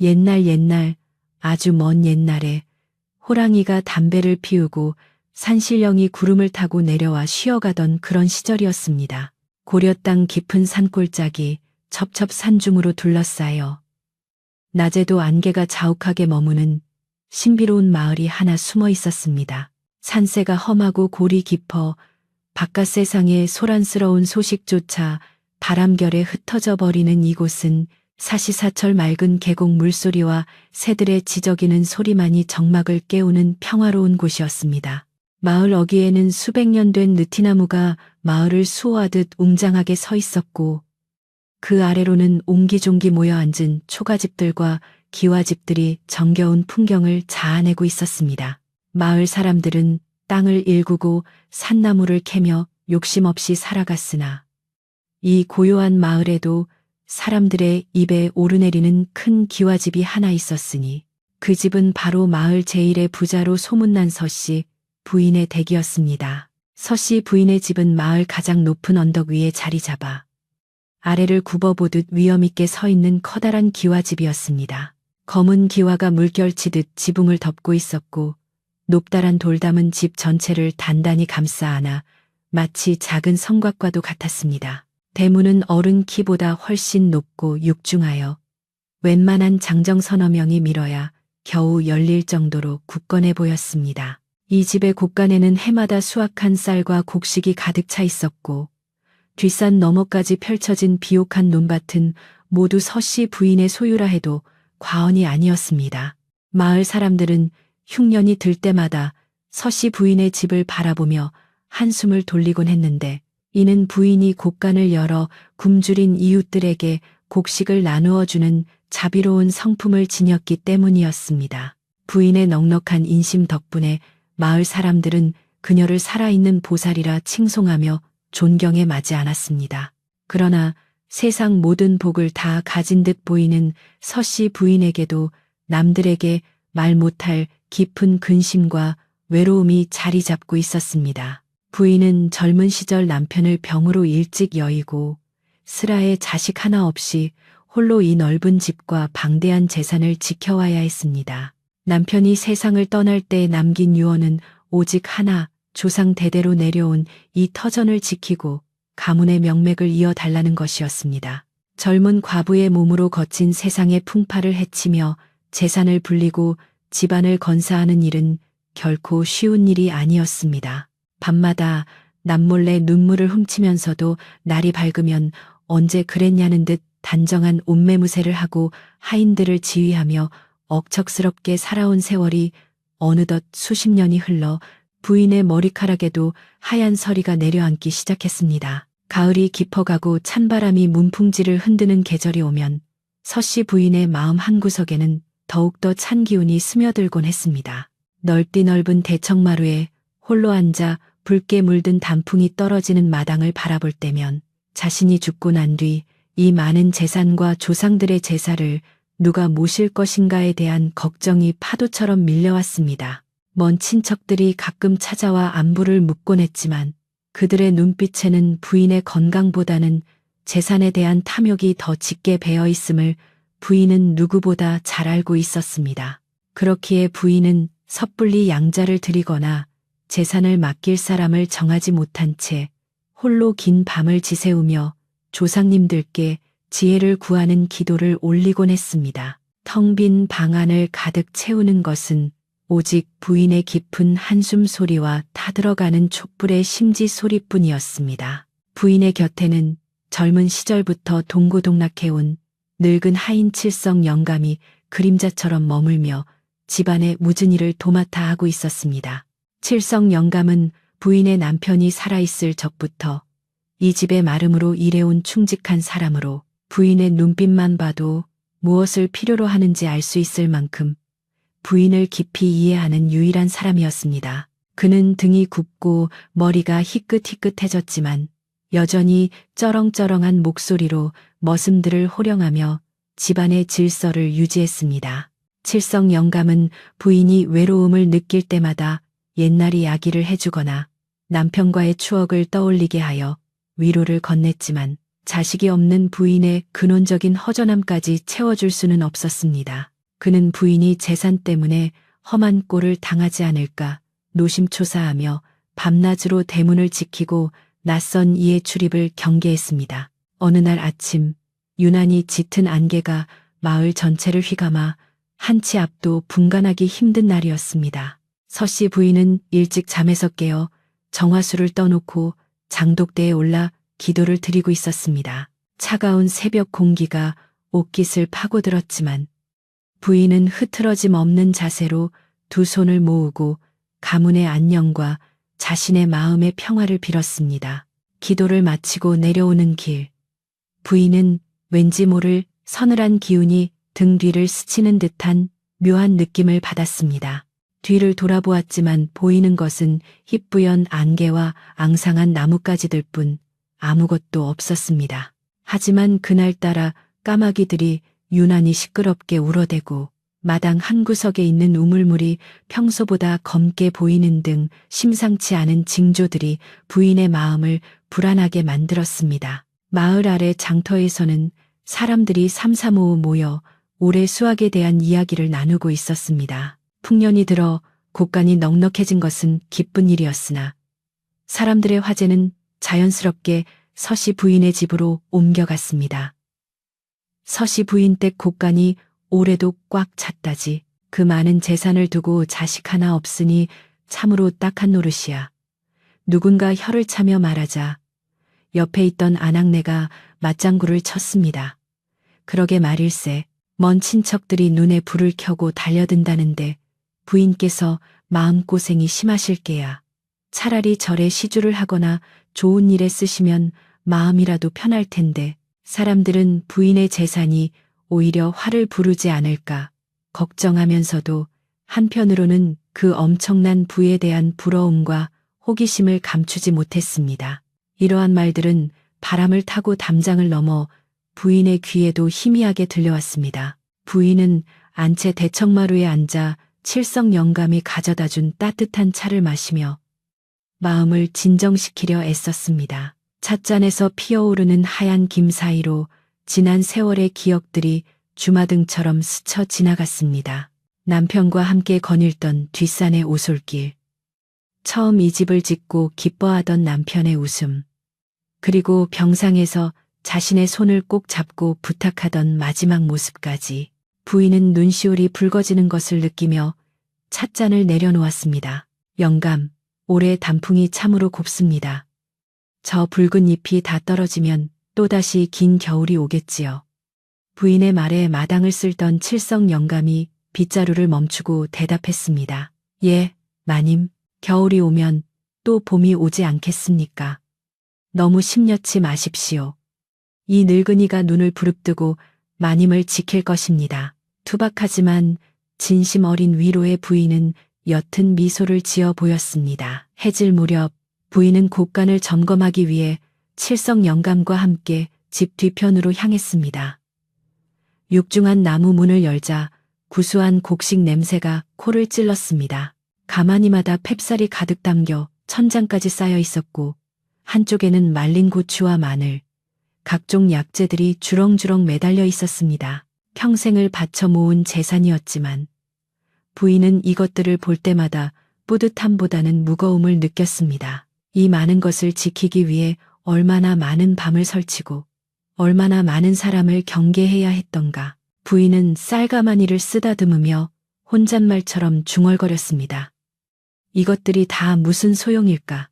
옛날 아주 먼 옛날에 호랑이가 담배를 피우고 산신령이 구름을 타고 내려와 쉬어가던 그런 시절이었습니다. 고려 땅 깊은 산골짜기 첩첩산중으로 둘러싸여 낮에도 안개가 자욱하게 머무는 신비로운 마을이 하나 숨어 있었습니다. 산세가 험하고 골이 깊어 바깥 세상의 소란스러운 소식조차 바람결에 흩어져 버리는 이곳은 사시사철 맑은 계곡 물소리와 새들의 지저귀는 소리만이 정막을 깨우는 평화로운 곳이었습니다. 마을 어귀에는 수백 년 된 느티나무가 마을을 수호하듯 웅장하게 서 있었고 그 아래로는 옹기종기 모여 앉은 초가집들과 기와집들이 정겨운 풍경을 자아내고 있었습니다. 마을 사람들은 땅을 일구고 산나무를 캐며 욕심 없이 살아갔으나 이 고요한 마을에도 사람들의 입에 오르내리는 큰 기와집이 하나 있었으니 그 집은 바로 마을 제일의 부자로 소문난 서씨 부인의 댁이었습니다. 서씨 부인의 집은 마을 가장 높은 언덕 위에 자리 잡아 아래를 굽어보듯 위엄있게 서 있는 커다란 기와집이었습니다. 검은 기와가 물결치듯 지붕을 덮고 있었고 높다란 돌담은 집 전체를 단단히 감싸 안아 마치 작은 성곽과도 같았습니다. 대문은 어른 키보다 훨씬 높고 육중하여 웬만한 장정 서너 명이 밀어야 겨우 열릴 정도로 굳건해 보였습니다. 이 집의 곳간에는 해마다 수확한 쌀과 곡식이 가득 차 있었고 뒷산 너머까지 펼쳐진 비옥한 논밭은 모두 서씨 부인의 소유라 해도 과언이 아니었습니다. 마을 사람들은 흉년이 들 때마다 서씨 부인의 집을 바라보며 한숨을 돌리곤 했는데 이는 부인이 곳간을 열어 굶주린 이웃들에게 곡식을 나누어 주는 자비로운 성품을 지녔기 때문이었습니다. 부인의 넉넉한 인심 덕분에 마을 사람들은 그녀를 살아있는 보살이라 칭송하며 존경에 마지 않았습니다. 그러나 세상 모든 복을 다 가진 듯 보이는 서씨 부인에게도 남들에게 말 못할 깊은 근심과 외로움이 자리 잡고 있었습니다. 부인은 젊은 시절 남편을 병으로 일찍 여의고 슬하에 자식 하나 없이 홀로 이 넓은 집과 방대한 재산을 지켜와야 했습니다. 남편이 세상을 떠날 때 남긴 유언은 오직 하나, 조상 대대로 내려온 이 터전을 지키고 가문의 명맥을 이어달라는 것이었습니다. 젊은 과부의 몸으로 거친 세상의 풍파를 헤치며 재산을 불리고 집안을 건사하는 일은 결코 쉬운 일이 아니었습니다. 밤마다 남몰래 눈물을 훔치면서도 날이 밝으면 언제 그랬냐는 듯 단정한 옷매무새를 하고 하인들을 지휘하며 억척스럽게 살아온 세월이 어느덧 수십 년이 흘러 부인의 머리카락에도 하얀 서리가 내려앉기 시작했습니다. 가을이 깊어가고 찬바람이 문풍지를 흔드는 계절이 오면 서씨 부인의 마음 한구석에는 더욱더 찬 기운이 스며들곤 했습니다. 넓디 넓은 대청마루에 홀로 앉아 붉게 물든 단풍이 떨어지는 마당을 바라볼 때면 자신이 죽고 난 뒤 이 많은 재산과 조상들의 제사를 누가 모실 것인가에 대한 걱정이 파도처럼 밀려왔습니다. 먼 친척들이 가끔 찾아와 안부를 묻곤 했지만 그들의 눈빛에는 부인의 건강보다는 재산에 대한 탐욕이 더 짙게 배어 있음을 부인은 누구보다 잘 알고 있었습니다. 그렇기에 부인은 섣불리 양자를 드리거나 재산을 맡길 사람을 정하지 못한 채 홀로 긴 밤을 지새우며 조상님들께 지혜를 구하는 기도를 올리곤 했습니다. 텅 빈 방 안을 가득 채우는 것은 오직 부인의 깊은 한숨 소리와 타들어가는 촛불의 심지 소리뿐이었습니다. 부인의 곁에는 젊은 시절부터 동고동락해온 늙은 하인 칠성 영감이 그림자처럼 머물며 집안의 묻은 일을 도맡아 하고 있었습니다. 칠성 영감은 부인의 남편이 살아있을 적부터 이 집의 마름으로 일해온 충직한 사람으로 부인의 눈빛만 봐도 무엇을 필요로 하는지 알 수 있을 만큼 부인을 깊이 이해하는 유일한 사람이었습니다. 그는 등이 굽고 머리가 희끗희끗해졌지만 여전히 쩌렁쩌렁한 목소리로 머슴들을 호령하며 집안의 질서를 유지했습니다. 칠성 영감은 부인이 외로움을 느낄 때마다 옛날 이야기를 해주거나 남편과의 추억을 떠올리게 하여 위로를 건넸지만 자식이 없는 부인의 근원적인 허전함까지 채워줄 수는 없었습니다. 그는 부인이 재산 때문에 험한 꼴을 당하지 않을까 노심초사하며 밤낮으로 대문을 지키고 낯선 이의 출입을 경계했습니다. 어느 날 아침 유난히 짙은 안개가 마을 전체를 휘감아 한치 앞도 분간하기 힘든 날이었습니다. 서씨 부인은 일찍 잠에서 깨어 정화수를 떠놓고 장독대에 올라 기도를 드리고 있었습니다. 차가운 새벽 공기가 옷깃을 파고들었지만 부인은 흐트러짐 없는 자세로 두 손을 모으고 가문의 안녕과 자신의 마음의 평화를 빌었습니다. 기도를 마치고 내려오는 길, 부인은 왠지 모를 서늘한 기운이 등 뒤를 스치는 듯한 묘한 느낌을 받았습니다. 뒤를 돌아보았지만 보이는 것은 희뿌연 안개와 앙상한 나뭇가지들 뿐 아무것도 없었습니다. 하지만 그날따라 까마귀들이 유난히 시끄럽게 울어대고 마당 한 구석에 있는 우물물이 평소보다 검게 보이는 등 심상치 않은 징조들이 부인의 마음을 불안하게 만들었습니다. 마을 아래 장터에서는 사람들이 삼삼오오 모여 올해 수확에 대한 이야기를 나누고 있었습니다. 풍년이 들어 곡간이 넉넉해진 것은 기쁜 일이었으나 사람들의 화제는 자연스럽게 서씨 부인의 집으로 옮겨갔습니다. 서씨 부인 댁 곡간이 올해도 꽉 찼다지. 그 많은 재산을 두고 자식 하나 없으니 참으로 딱한 노릇이야. 누군가 혀를 차며 말하자 옆에 있던 아낙네가 맞장구를 쳤습니다. 그러게 말일세. 먼 친척들이 눈에 불을 켜고 달려든다는데 부인께서 마음고생이 심하실 게야. 차라리 절에 시주를 하거나 좋은 일에 쓰시면 마음이라도 편할 텐데 사람들은 부인의 재산이 오히려 화를 부르지 않을까 걱정하면서도 한편으로는 그 엄청난 부에 대한 부러움과 호기심을 감추지 못했습니다. 이러한 말들은 바람을 타고 담장을 넘어 부인의 귀에도 희미하게 들려왔습니다. 부인은 안채 대청마루에 앉아 칠성 영감이 가져다준 따뜻한 차를 마시며 마음을 진정시키려 애썼습니다. 찻잔에서 피어오르는 하얀 김 사이로 지난 세월의 기억들이 주마등처럼 스쳐 지나갔습니다. 남편과 함께 거닐던 뒷산의 오솔길, 처음 이 집을 짓고 기뻐하던 남편의 웃음, 그리고 병상에서 자신의 손을 꼭 잡고 부탁하던 마지막 모습까지. 부인은 눈시울이 붉어지는 것을 느끼며 찻잔을 내려놓았습니다. 영감, 올해 단풍이 참으로 곱습니다. 저 붉은 잎이 다 떨어지면 또다시 긴 겨울이 오겠지요. 부인의 말에 마당을 쓸던 칠성 영감이 빗자루를 멈추고 대답했습니다. 예, 마님, 겨울이 오면 또 봄이 오지 않겠습니까? 너무 심려치 마십시오. 이 늙은이가 눈을 부릅뜨고 마님을 지킬 것입니다. 투박하지만 진심 어린 위로의 부인은 옅은 미소를 지어 보였습니다. 해질 무렵 부인은 곡간을 점검하기 위해 칠성 영감과 함께 집 뒤편으로 향했습니다. 육중한 나무 문을 열자 구수한 곡식 냄새가 코를 찔렀습니다. 가마니마다 팹쌀이 가득 담겨 천장까지 쌓여 있었고 한쪽에는 말린 고추와 마늘, 각종 약재들이 주렁주렁 매달려 있었습니다. 평생을 바쳐 모은 재산이었지만 부인은 이것들을 볼 때마다 뿌듯함보다는 무거움을 느꼈습니다. 이 많은 것을 지키기 위해 얼마나 많은 밤을 설치고 얼마나 많은 사람을 경계해야 했던가. 부인은 쌀가마니를 쓰다듬으며 혼잣말처럼 중얼거렸습니다. 이것들이 다 무슨 소용일까?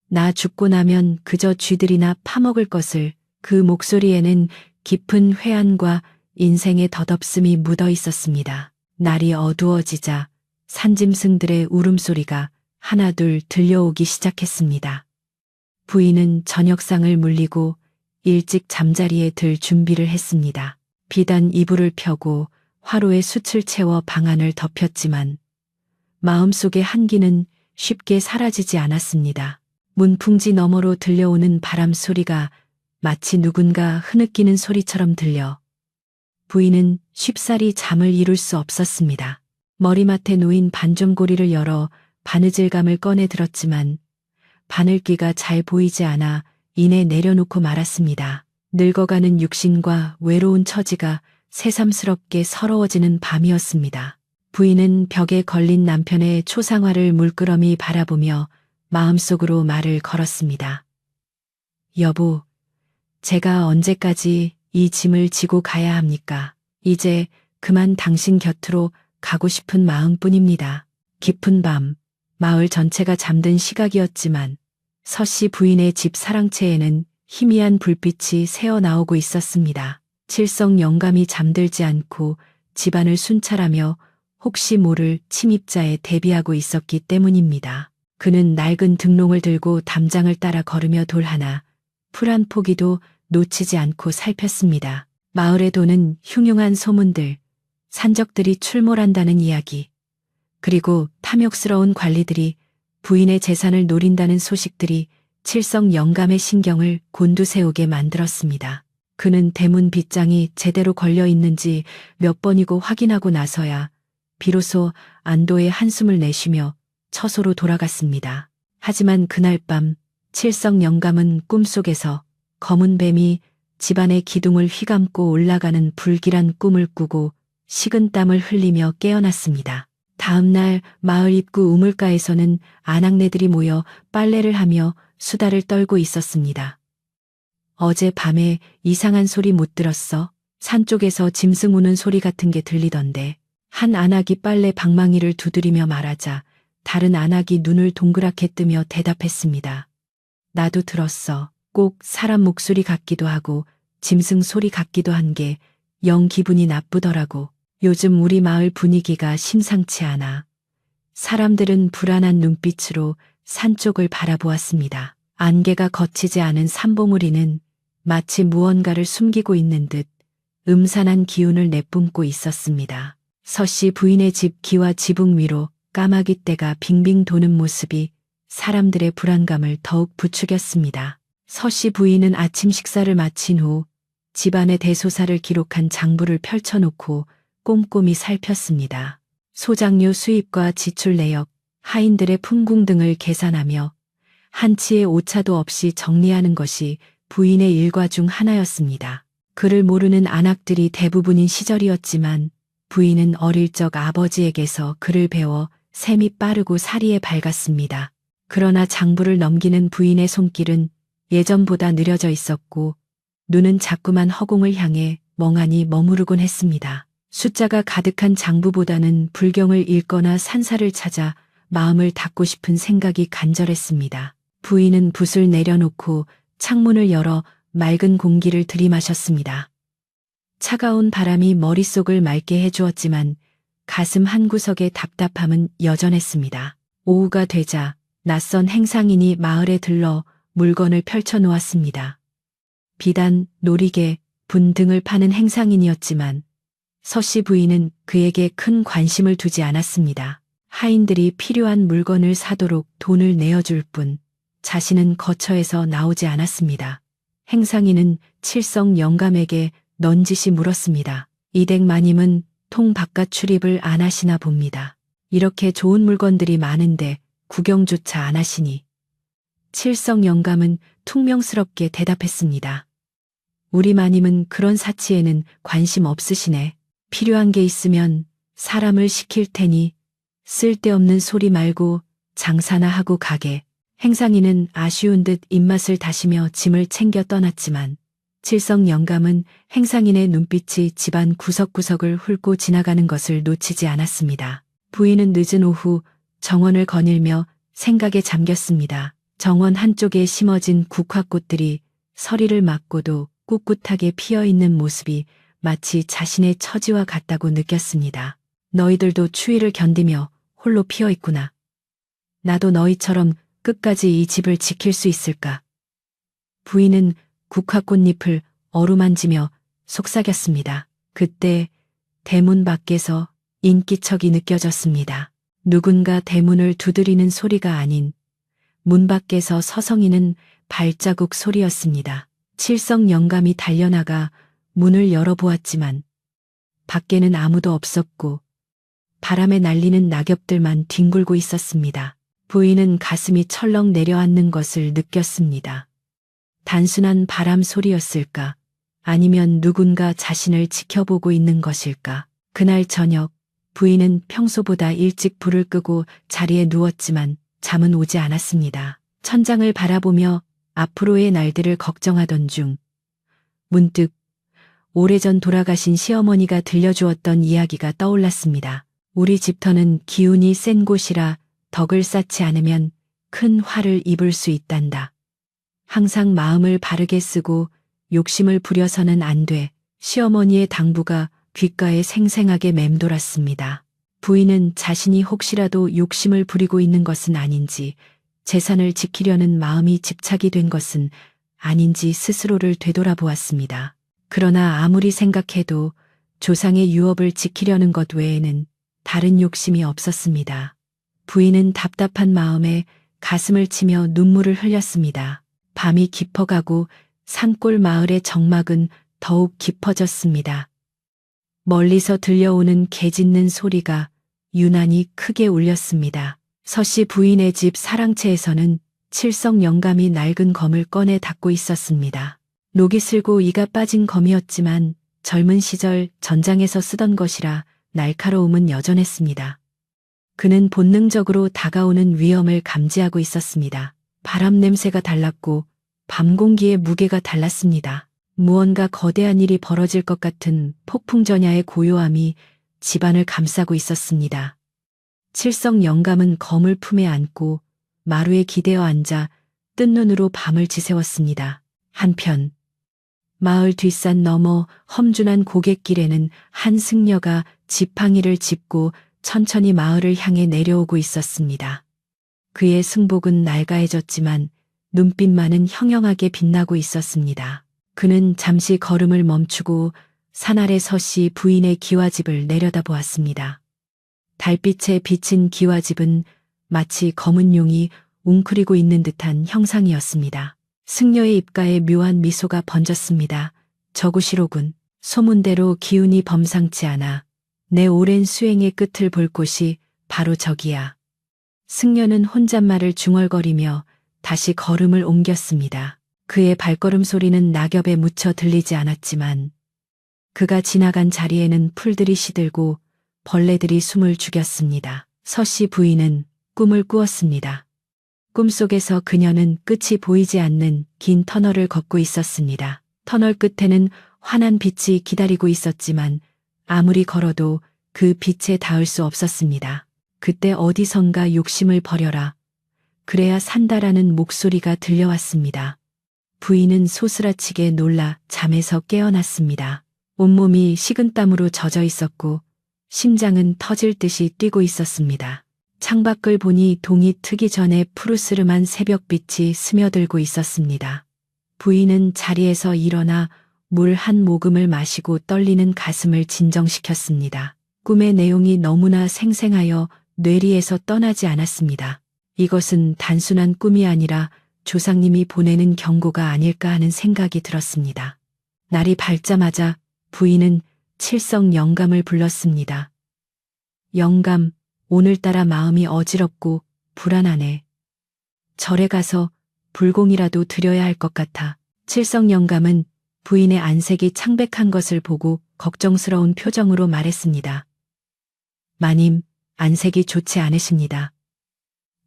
나 죽고 나면 그저 쥐들이나 파먹을 것을. 그 목소리에는 깊은 회한과 인생의 덧없음이 묻어 있었습니다. 날이 어두워지자 산짐승들의 울음소리가 하나둘 들려오기 시작했습니다. 부인은 저녁상을 물리고 일찍 잠자리에 들 준비를 했습니다. 비단 이불을 펴고 화로에 숯을 채워 방안을 덮였지만 마음속의 한기는 쉽게 사라지지 않았습니다. 문풍지 너머로 들려오는 바람 소리가 마치 누군가 흐느끼는 소리처럼 들려 부인은 쉽사리 잠을 이룰 수 없었습니다. 머리맡에 놓인 반좀고리를 열어 바느질감을 꺼내 들었지만 바늘귀가 잘 보이지 않아 이내 내려놓고 말았습니다. 늙어가는 육신과 외로운 처지가 새삼스럽게 서러워지는 밤이었습니다. 부인은 벽에 걸린 남편의 초상화를 물끄러미 바라보며 마음속으로 말을 걸었습니다. 여보, 제가 언제까지 이 짐을 지고 가야 합니까? 이제 그만 당신 곁으로 가고 싶은 마음뿐입니다. 깊은 밤, 마을 전체가 잠든 시각이었지만 서씨 부인의 집 사랑채에는 희미한 불빛이 새어나오고 있었습니다. 칠성 영감이 잠들지 않고 집안을 순찰하며 혹시 모를 침입자에 대비하고 있었기 때문입니다. 그는 낡은 등롱을 들고 담장을 따라 걸으며 돌 하나, 풀 한 포기도 놓치지 않고 살폈습니다. 마을에 도는 흉흉한 소문들, 산적들이 출몰한다는 이야기, 그리고 탐욕스러운 관리들이 부인의 재산을 노린다는 소식들이 칠성 영감의 신경을 곤두세우게 만들었습니다. 그는 대문 빗장이 제대로 걸려 있는지 몇 번이고 확인하고 나서야 비로소 안도의 한숨을 내쉬며 처소로 돌아갔습니다. 하지만 그날 밤 칠성 영감은 꿈속에서 검은 뱀이 집안의 기둥을 휘감고 올라가는 불길한 꿈을 꾸고 식은땀을 흘리며 깨어났습니다. 다음 날 마을 입구 우물가에서는 아낙네들이 모여 빨래를 하며 수다를 떨고 있었습니다. 어제 밤에 이상한 소리 못 들었어? 산 쪽에서 짐승 우는 소리 같은 게 들리던데. 한 아낙이 빨래 방망이를 두드리며 말하자 다른 아낙이 눈을 동그랗게 뜨며 대답했습니다. 나도 들었어. 꼭 사람 목소리 같기도 하고 짐승 소리 같기도 한 게 영 기분이 나쁘더라고. 요즘 우리 마을 분위기가 심상치 않아. 사람들은 불안한 눈빛으로 산 쪽을 바라보았습니다. 안개가 걷히지 않은 산봉우리는 마치 무언가를 숨기고 있는 듯 음산한 기운을 내뿜고 있었습니다. 서씨 부인의 집 기와 지붕 위로 까마귀 떼가 빙빙 도는 모습이 사람들의 불안감을 더욱 부추겼습니다. 서씨 부인은 아침 식사를 마친 후 집안의 대소사를 기록한 장부를 펼쳐놓고 꼼꼼히 살폈습니다. 소장료 수입과 지출 내역, 하인들의 품궁 등을 계산하며 한치의 오차도 없이 정리하는 것이 부인의 일과 중 하나였습니다. 그를 모르는 아낙들이 대부분인 시절이었지만 부인은 어릴 적 아버지에게서 글을 배워 셈이 빠르고 사리에 밝았습니다. 그러나 장부를 넘기는 부인의 손길은 예전보다 느려져 있었고 눈은 자꾸만 허공을 향해 멍하니 머무르곤 했습니다. 숫자가 가득한 장부보다는 불경을 읽거나 산사를 찾아 마음을 닫고 싶은 생각이 간절했습니다. 부인은 붓을 내려놓고 창문을 열어 맑은 공기를 들이마셨습니다. 차가운 바람이 머릿속을 맑게 해주었지만 가슴 한구석의 답답함은 여전했습니다. 오후가 되자 낯선 행상인이 마을에 들러 물건을 펼쳐놓았습니다. 비단, 놀이개, 분 등을 파는 행상인이었지만 서씨 부인은 그에게 큰 관심을 두지 않았습니다. 하인들이 필요한 물건을 사도록 돈을 내어줄 뿐 자신은 거처에서 나오지 않았습니다. 행상인은 칠성 영감에게 넌지시 물었습니다. 이댁 마님은 통 바깥 출입을 안 하시나 봅니다. 이렇게 좋은 물건들이 많은데 구경조차 안 하시니. 칠성 영감은 퉁명스럽게 대답했습니다. 우리 마님은 그런 사치에는 관심 없으시네. 필요한 게 있으면 사람을 시킬 테니 쓸데없는 소리 말고 장사나 하고 가게. 행상인은 아쉬운 듯 입맛을 다시며 짐을 챙겨 떠났지만 칠성 영감은 행상인의 눈빛이 집안 구석구석을 훑고 지나가는 것을 놓치지 않았습니다. 부인은 늦은 오후 정원을 거닐며 생각에 잠겼습니다. 정원 한쪽에 심어진 국화꽃들이 서리를 맞고도 꿋꿋하게 피어있는 모습이 마치 자신의 처지와 같다고 느꼈습니다. 너희들도 추위를 견디며 홀로 피어있구나. 나도 너희처럼 끝까지 이 집을 지킬 수 있을까? 부인은 국화꽃잎을 어루만지며 속삭였습니다. 그때 대문 밖에서 인기척이 느껴졌습니다. 누군가 대문을 두드리는 소리가 아닌 문 밖에서 서성이는 발자국 소리였습니다. 칠성 영감이 달려나가 문을 열어보았지만 밖에는 아무도 없었고 바람에 날리는 낙엽들만 뒹굴고 있었습니다. 부인은 가슴이 철렁 내려앉는 것을 느꼈습니다. 단순한 바람 소리였을까? 아니면 누군가 자신을 지켜보고 있는 것일까? 그날 저녁, 부인은 평소보다 일찍 불을 끄고 자리에 누웠지만 잠은 오지 않았습니다. 천장을 바라보며 앞으로의 날들을 걱정하던 중 문득 오래전 돌아가신 시어머니가 들려주었던 이야기가 떠올랐습니다. 우리 집터는 기운이 센 곳이라 덕을 쌓지 않으면 큰 화를 입을 수 있단다. 항상 마음을 바르게 쓰고 욕심을 부려서는 안 돼. 시어머니의 당부가 귓가에 생생하게 맴돌았습니다. 부인은 자신이 혹시라도 욕심을 부리고 있는 것은 아닌지, 재산을 지키려는 마음이 집착이 된 것은 아닌지 스스로를 되돌아보았습니다. 그러나 아무리 생각해도 조상의 유업을 지키려는 것 외에는 다른 욕심이 없었습니다. 부인은 답답한 마음에 가슴을 치며 눈물을 흘렸습니다. 밤이 깊어가고 산골 마을의 정막은 더욱 깊어졌습니다. 멀리서 들려오는 개 짖는 소리가 유난히 크게 울렸습니다. 서씨 부인의 집 사랑채에서는 칠성 영감이 낡은 검을 꺼내 닦고 있었습니다. 녹이 슬고 이가 빠진 검이었지만 젊은 시절 전장에서 쓰던 것이라 날카로움은 여전했습니다. 그는 본능적으로 다가오는 위험을 감지하고 있었습니다. 바람 냄새가 달랐고 밤 공기의 무게가 달랐습니다. 무언가 거대한 일이 벌어질 것 같은 폭풍전야의 고요함이 집안을 감싸고 있었습니다. 칠성 영감은 검을 품에 안고 마루에 기대어 앉아 뜬 눈으로 밤을 지새웠습니다. 한편 마을 뒷산 너머 험준한 고갯길에는 한 승려가 지팡이를 짚고 천천히 마을을 향해 내려오고 있었습니다. 그의 승복은 낡아해졌지만 눈빛만은 형형하게 빛나고 있었습니다. 그는 잠시 걸음을 멈추고 산 아래 서씨 부인의 기와집을 내려다보았습니다. 달빛에 비친 기와집은 마치 검은 용이 웅크리고 있는 듯한 형상이었습니다. 승려의 입가에 묘한 미소가 번졌습니다. 저구시로군. 소문대로 기운이 범상치 않아 내 오랜 수행의 끝을 볼 곳이 바로 저기야. 승려는 혼잣말을 중얼거리며 다시 걸음을 옮겼습니다. 그의 발걸음 소리는 낙엽에 묻혀 들리지 않았지만 그가 지나간 자리에는 풀들이 시들고 벌레들이 숨을 죽였습니다. 서씨 부인은 꿈을 꾸었습니다. 꿈속에서 그녀는 끝이 보이지 않는 긴 터널을 걷고 있었습니다. 터널 끝에는 환한 빛이 기다리고 있었지만 아무리 걸어도 그 빛에 닿을 수 없었습니다. 그때 어디선가 욕심을 버려라. 그래야 산다라는 목소리가 들려왔습니다. 부인은 소스라치게 놀라 잠에서 깨어났습니다. 온몸이 식은땀으로 젖어 있었고 심장은 터질 듯이 뛰고 있었습니다. 창밖을 보니 동이 트기 전에 푸르스름한 새벽빛이 스며들고 있었습니다. 부인은 자리에서 일어나 물 한 모금을 마시고 떨리는 가슴을 진정시켰습니다. 꿈의 내용이 너무나 생생하여 뇌리에서 떠나지 않았습니다. 이것은 단순한 꿈이 아니라 조상님이 보내는 경고가 아닐까 하는 생각이 들었습니다. 날이 밝자마자 부인은 칠성 영감을 불렀습니다. 영감, 오늘따라 마음이 어지럽고 불안하네. 절에 가서 불공이라도 드려야 할 것 같아. 칠성 영감은 부인의 안색이 창백한 것을 보고 걱정스러운 표정으로 말했습니다. 마님, 안색이 좋지 않으십니다.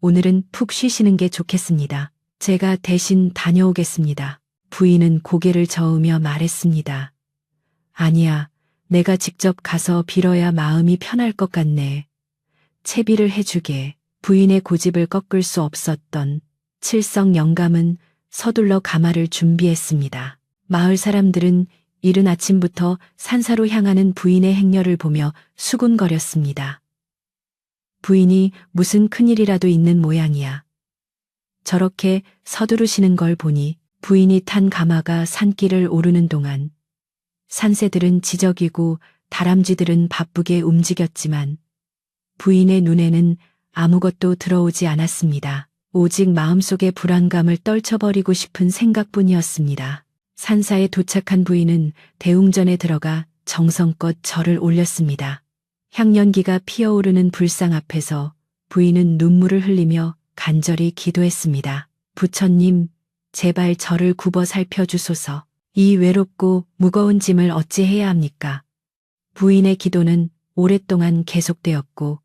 오늘은 푹 쉬시는 게 좋겠습니다. 제가 대신 다녀오겠습니다. 부인은 고개를 저으며 말했습니다. 아니야, 내가 직접 가서 빌어야 마음이 편할 것 같네. 채비를 해주게. 부인의 고집을 꺾을 수 없었던 칠성 영감은 서둘러 가마를 준비했습니다. 마을 사람들은 이른 아침부터 산사로 향하는 부인의 행렬을 보며 수군거렸습니다. 부인이 무슨 큰일이라도 있는 모양이야. 저렇게 서두르시는 걸 보니 부인이 탄 가마가 산길을 오르는 동안 산새들은 지저귀고 다람쥐들은 바쁘게 움직였지만 부인의 눈에는 아무것도 들어오지 않았습니다. 오직 마음속의 불안감을 떨쳐버리고 싶은 생각뿐이었습니다. 산사에 도착한 부인은 대웅전에 들어가 정성껏 절을 올렸습니다. 향연기가 피어오르는 불상 앞에서 부인은 눈물을 흘리며 간절히 기도했습니다. 부처님, 제발 저를 굽어 살펴주소서. 이 외롭고 무거운 짐을 어찌해야 합니까? 부인의 기도는 오랫동안 계속되었고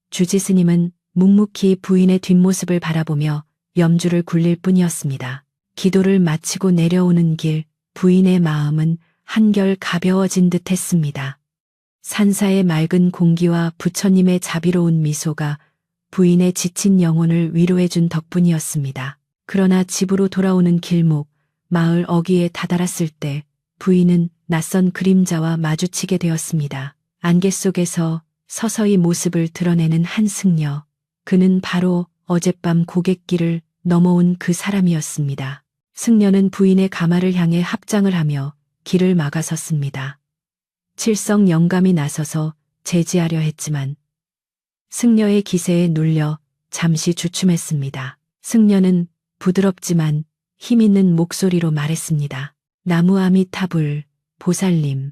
주지스님은 묵묵히 부인의 뒷모습을 바라보며 염주를 굴릴 뿐이었습니다. 기도를 마치고 내려오는 길, 부인의 마음은 한결 가벼워진 듯 했습니다. 산사의 맑은 공기와 부처님의 자비로운 미소가 부인의 지친 영혼을 위로해준 덕분이었습니다. 그러나 집으로 돌아오는 길목, 마을 어귀에 다다랐을 때 부인은 낯선 그림자와 마주치게 되었습니다. 안개 속에서 서서히 모습을 드러내는 한 승려. 그는 바로 어젯밤 고갯길을 넘어온 그 사람이었습니다. 승려는 부인의 가마를 향해 합장을 하며 길을 막아섰습니다. 칠성 영감이 나서서 제지하려 했지만 승려의 기세에 눌려 잠시 주춤했습니다. 승려는 부드럽지만 힘있는 목소리로 말했습니다. 나무 아미타불, 보살님.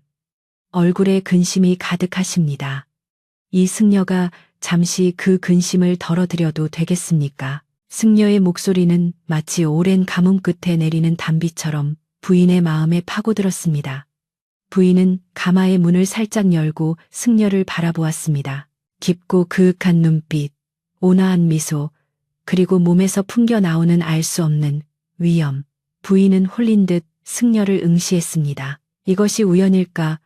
얼굴에 근심이 가득하십니다. 이 승려가 잠시 그 근심을 덜어드려도 되겠습니까? 승려의 목소리는 마치 오랜 가뭄 끝에 내리는 단비처럼 부인의 마음에 파고들었습니다. 부인은 가마의 문을 살짝 열고 승려를 바라보았습니다. 깊고 그윽한 눈빛, 온화한 미소, 그리고 몸에서 풍겨 나오는 알 수 없는 위엄. 부인은 홀린 듯 승려를 응시했습니다. 이것이 우연일까?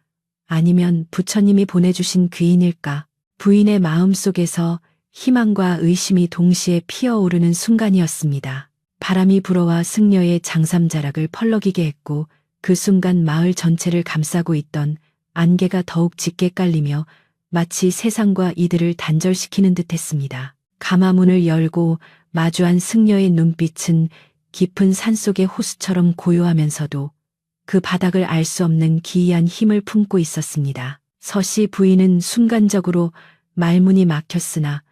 아니면 부처님이 보내주신 귀인일까? 부인의 마음속에서 희망과 의심이 동시에 피어오르는 순간이었습니다. 바람이 불어와 승려의 장삼자락을 펄럭이게 했고 그 순간 마을 전체를 감싸고 있던 안개가 더욱 짙게 깔리며 마치 세상과 이들을 단절시키는 듯했습니다. 가마문을 열고 마주한 승려의 눈빛은 깊은 산속의 호수처럼 고요하면서도 그 바닥을 알 수 없는 기이한 힘을 품고 있었습니다. 서씨 부인은 순간적으로 말문이 막혔으나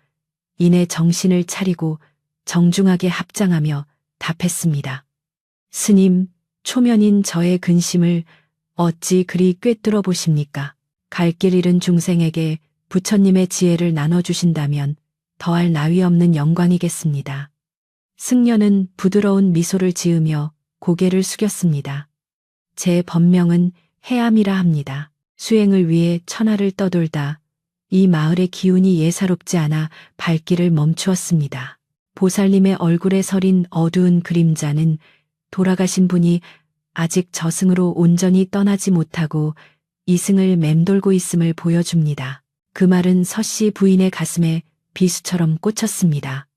이내 정신을 차리고 정중하게 합장하며 답했습니다. 스님, 초면인 저의 근심을 어찌 그리 꿰뚫어 보십니까? 갈 길 잃은 중생에게 부처님의 지혜를 나눠주신다면 더할 나위 없는 영광이겠습니다. 승려는 부드러운 미소를 지으며 고개를 숙였습니다. 제 법명은 해암이라 합니다. 수행을 위해 천하를 떠돌다 이 마을의 기운이 예사롭지 않아 발길을 멈추었습니다. 보살님의 얼굴에 서린 어두운 그림자는 돌아가신 분이 아직 저승으로 온전히 떠나지 못하고 이승을 맴돌고 있음을 보여줍니다. 그 말은 서씨 부인의 가슴에 비수처럼 꽂혔습니다.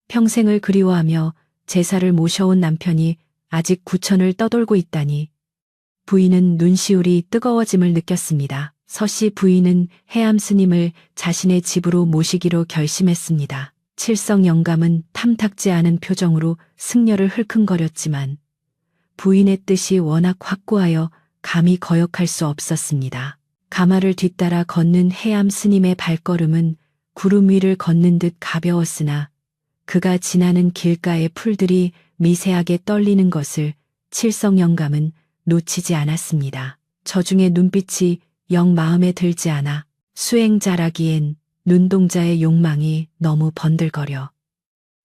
평생을 그리워하며 제사를 모셔온 남편이 아직 구천을 떠돌고 있다니. 부인은 눈시울이 뜨거워짐을 느꼈습니다. 서씨 부인은 해암 스님을 자신의 집으로 모시기로 결심했습니다. 칠성 영감은 탐탁지 않은 표정으로 승려를 흘큰거렸지만 부인의 뜻이 워낙 확고하여 감히 거역할 수 없었습니다. 가마를 뒤따라 걷는 해암 스님의 발걸음은 구름 위를 걷는 듯 가벼웠으나 그가 지나는 길가의 풀들이 미세하게 떨리는 것을 칠성 영감은 놓치지 않았습니다. 저중에 눈빛이 영 마음에 들지 않아 수행자라기엔 눈동자의 욕망이 너무 번들거려.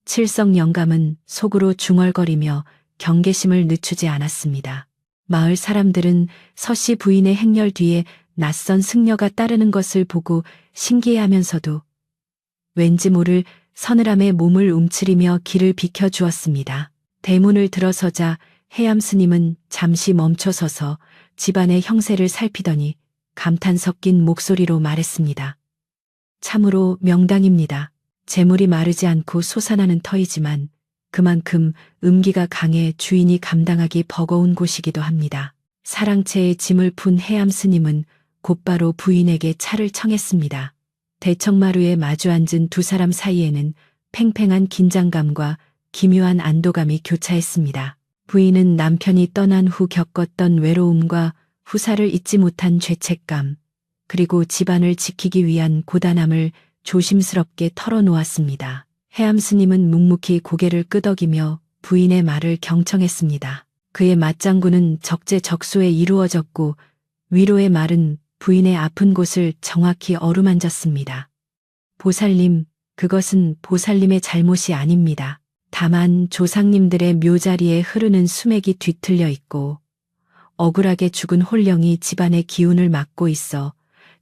칠성 영감은 속으로 중얼거리며 경계심을 늦추지 않았습니다. 마을 사람들은 서씨 부인의 행렬 뒤에 낯선 승려가 따르는 것을 보고 신기해하면서도 왠지 모를 서늘함에 몸을 움츠리며 길을 비켜주었습니다. 대문을 들어서자 해암 스님은 잠시 멈춰서서 집안의 형세를 살피더니 감탄 섞인 목소리로 말했습니다. 참으로 명당입니다. 재물이 마르지 않고 솟아나는 터이지만 그만큼 음기가 강해 주인이 감당하기 버거운 곳이기도 합니다. 사랑채에 짐을 푼 해암 스님은 곧바로 부인에게 차를 청했습니다. 대청마루에 마주 앉은 두 사람 사이에는 팽팽한 긴장감과 기묘한 안도감이 교차했습니다. 부인은 남편이 떠난 후 겪었던 외로움과 후사를 잊지 못한 죄책감, 그리고 집안을 지키기 위한 고단함을 조심스럽게 털어놓았습니다. 해암 스님은 묵묵히 고개를 끄덕이며 부인의 말을 경청했습니다. 그의 맞장구는 적재적소에 이루어졌고 위로의 말은 부인의 아픈 곳을 정확히 어루만졌습니다. 보살님, 그것은 보살님의 잘못이 아닙니다. 다만 조상님들의 묘자리에 흐르는 수맥이 뒤틀려 있고 억울하게 죽은 홀령이 집안의 기운을 막고 있어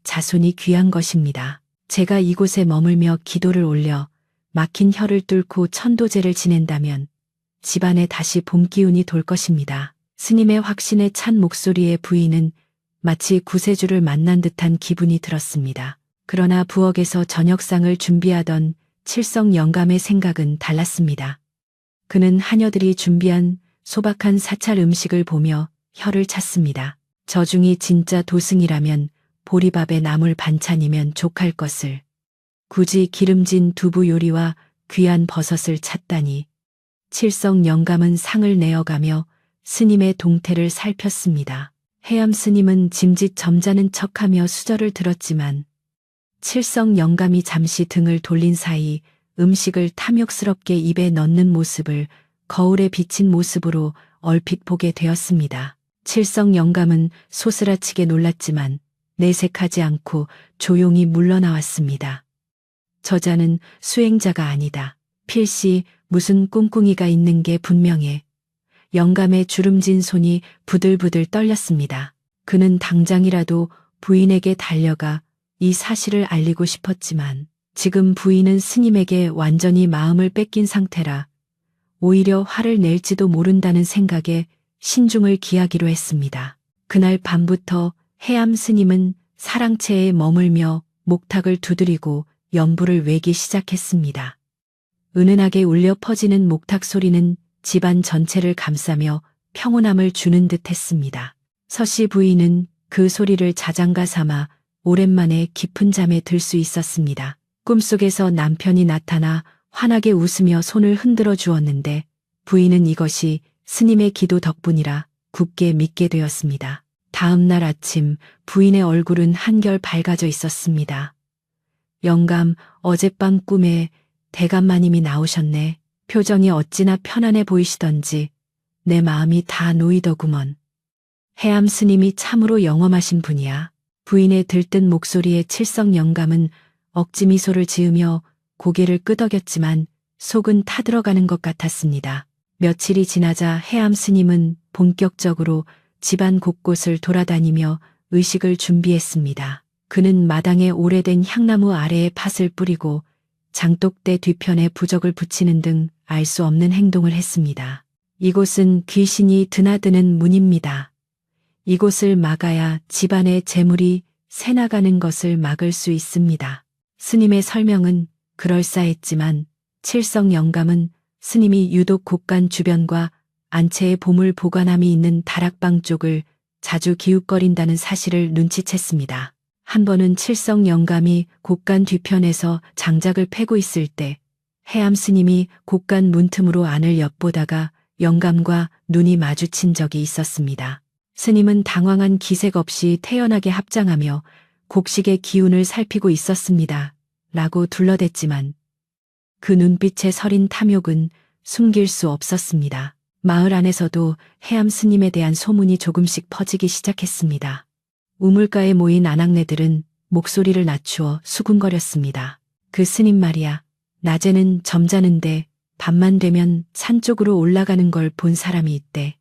자손이 귀한 것입니다. 제가 이곳에 머물며 기도를 올려 막힌 혀를 뚫고 천도제를 지낸다면 집안에 다시 봄 기운이 돌 것입니다. 스님의 확신에 찬 목소리의 부인은 마치 구세주를 만난 듯한 기분이 들었습니다. 그러나 부엌에서 저녁상을 준비하던 칠성 영감의 생각은 달랐습니다. 그는 하녀들이 준비한 소박한 사찰 음식을 보며 혀를 찼습니다. 저중이 진짜 도승이라면 보리밥에 나물 반찬이면 족할 것을. 굳이 기름진 두부 요리와 귀한 버섯을 찾다니. 칠성 영감은 상을 내어가며 스님의 동태를 살폈습니다. 해암 스님은 짐짓 점잖은 척하며 수저를 들었지만 칠성 영감이 잠시 등을 돌린 사이 음식을 탐욕스럽게 입에 넣는 모습을 거울에 비친 모습으로 얼핏 보게 되었습니다. 칠성 영감은 소스라치게 놀랐지만 내색하지 않고 조용히 물러나왔습니다. 저자는 수행자가 아니다. 필시 무슨 꿍꿍이가 있는 게 분명해. 영감의 주름진 손이 부들부들 떨렸습니다. 그는 당장이라도 부인에게 달려가 이 사실을 알리고 싶었지만 지금 부인은 스님에게 완전히 마음을 뺏긴 상태라 오히려 화를 낼지도 모른다는 생각에 신중을 기하기로 했습니다. 그날 밤부터 해암 스님은 사랑채에 머물며 목탁을 두드리고 연부를 외기 시작했습니다. 은은하게 울려 퍼지는 목탁 소리는 집안 전체를 감싸며 평온함을 주는 듯 했습니다. 서씨 부인은 그 소리를 자장가 삼아 오랜만에 깊은 잠에 들 수 있었습니다. 꿈속에서 남편이 나타나 환하게 웃으며 손을 흔들어 주었는데 부인은 이것이 스님의 기도 덕분이라 굳게 믿게 되었습니다. 다음 날 아침 부인의 얼굴은 한결 밝아져 있었습니다. 영감, 어젯밤 꿈에 대감마님이 나오셨네. 표정이 어찌나 편안해 보이시던지 내 마음이 다 놓이더구먼. 해암 스님이 참으로 영험하신 분이야. 부인의 들뜬 목소리에 칠성 영감은 억지 미소를 지으며 고개를 끄덕였지만 속은 타들어가는 것 같았습니다. 며칠이 지나자 해암 스님은 본격적으로 집안 곳곳을 돌아다니며 의식을 준비했습니다. 그는 마당에 오래된 향나무 아래에 팥을 뿌리고 장독대 뒤편에 부적을 붙이는 등 알 수 없는 행동을 했습니다. 이곳은 귀신이 드나드는 문입니다. 이곳을 막아야 집안의 재물이 새나가는 것을 막을 수 있습니다. 스님의 설명은 그럴싸했지만 칠성 영감은 스님이 유독 곳간 주변과 안채의 보물 보관함이 있는 다락방 쪽을 자주 기웃거린다는 사실을 눈치챘습니다. 한 번은 칠성 영감이 곳간 뒤편에서 장작을 패고 있을 때 해암 스님이 곳간 문틈으로 안을 엿보다가 영감과 눈이 마주친 적이 있었습니다. 스님은 당황한 기색 없이 태연하게 합장하며 곡식의 기운을 살피고 있었습니다. 라고 둘러댔지만 그 눈빛에 서린 탐욕은 숨길 수 없었습니다. 마을 안에서도 해암 스님에 대한 소문이 조금씩 퍼지기 시작했습니다. 우물가에 모인 아낙네들은 목소리를 낮추어 수군거렸습니다. 그 스님 말이야. 낮에는 점잖은데 밤만 되면 산 쪽으로 올라가는 걸 본 사람이 있대.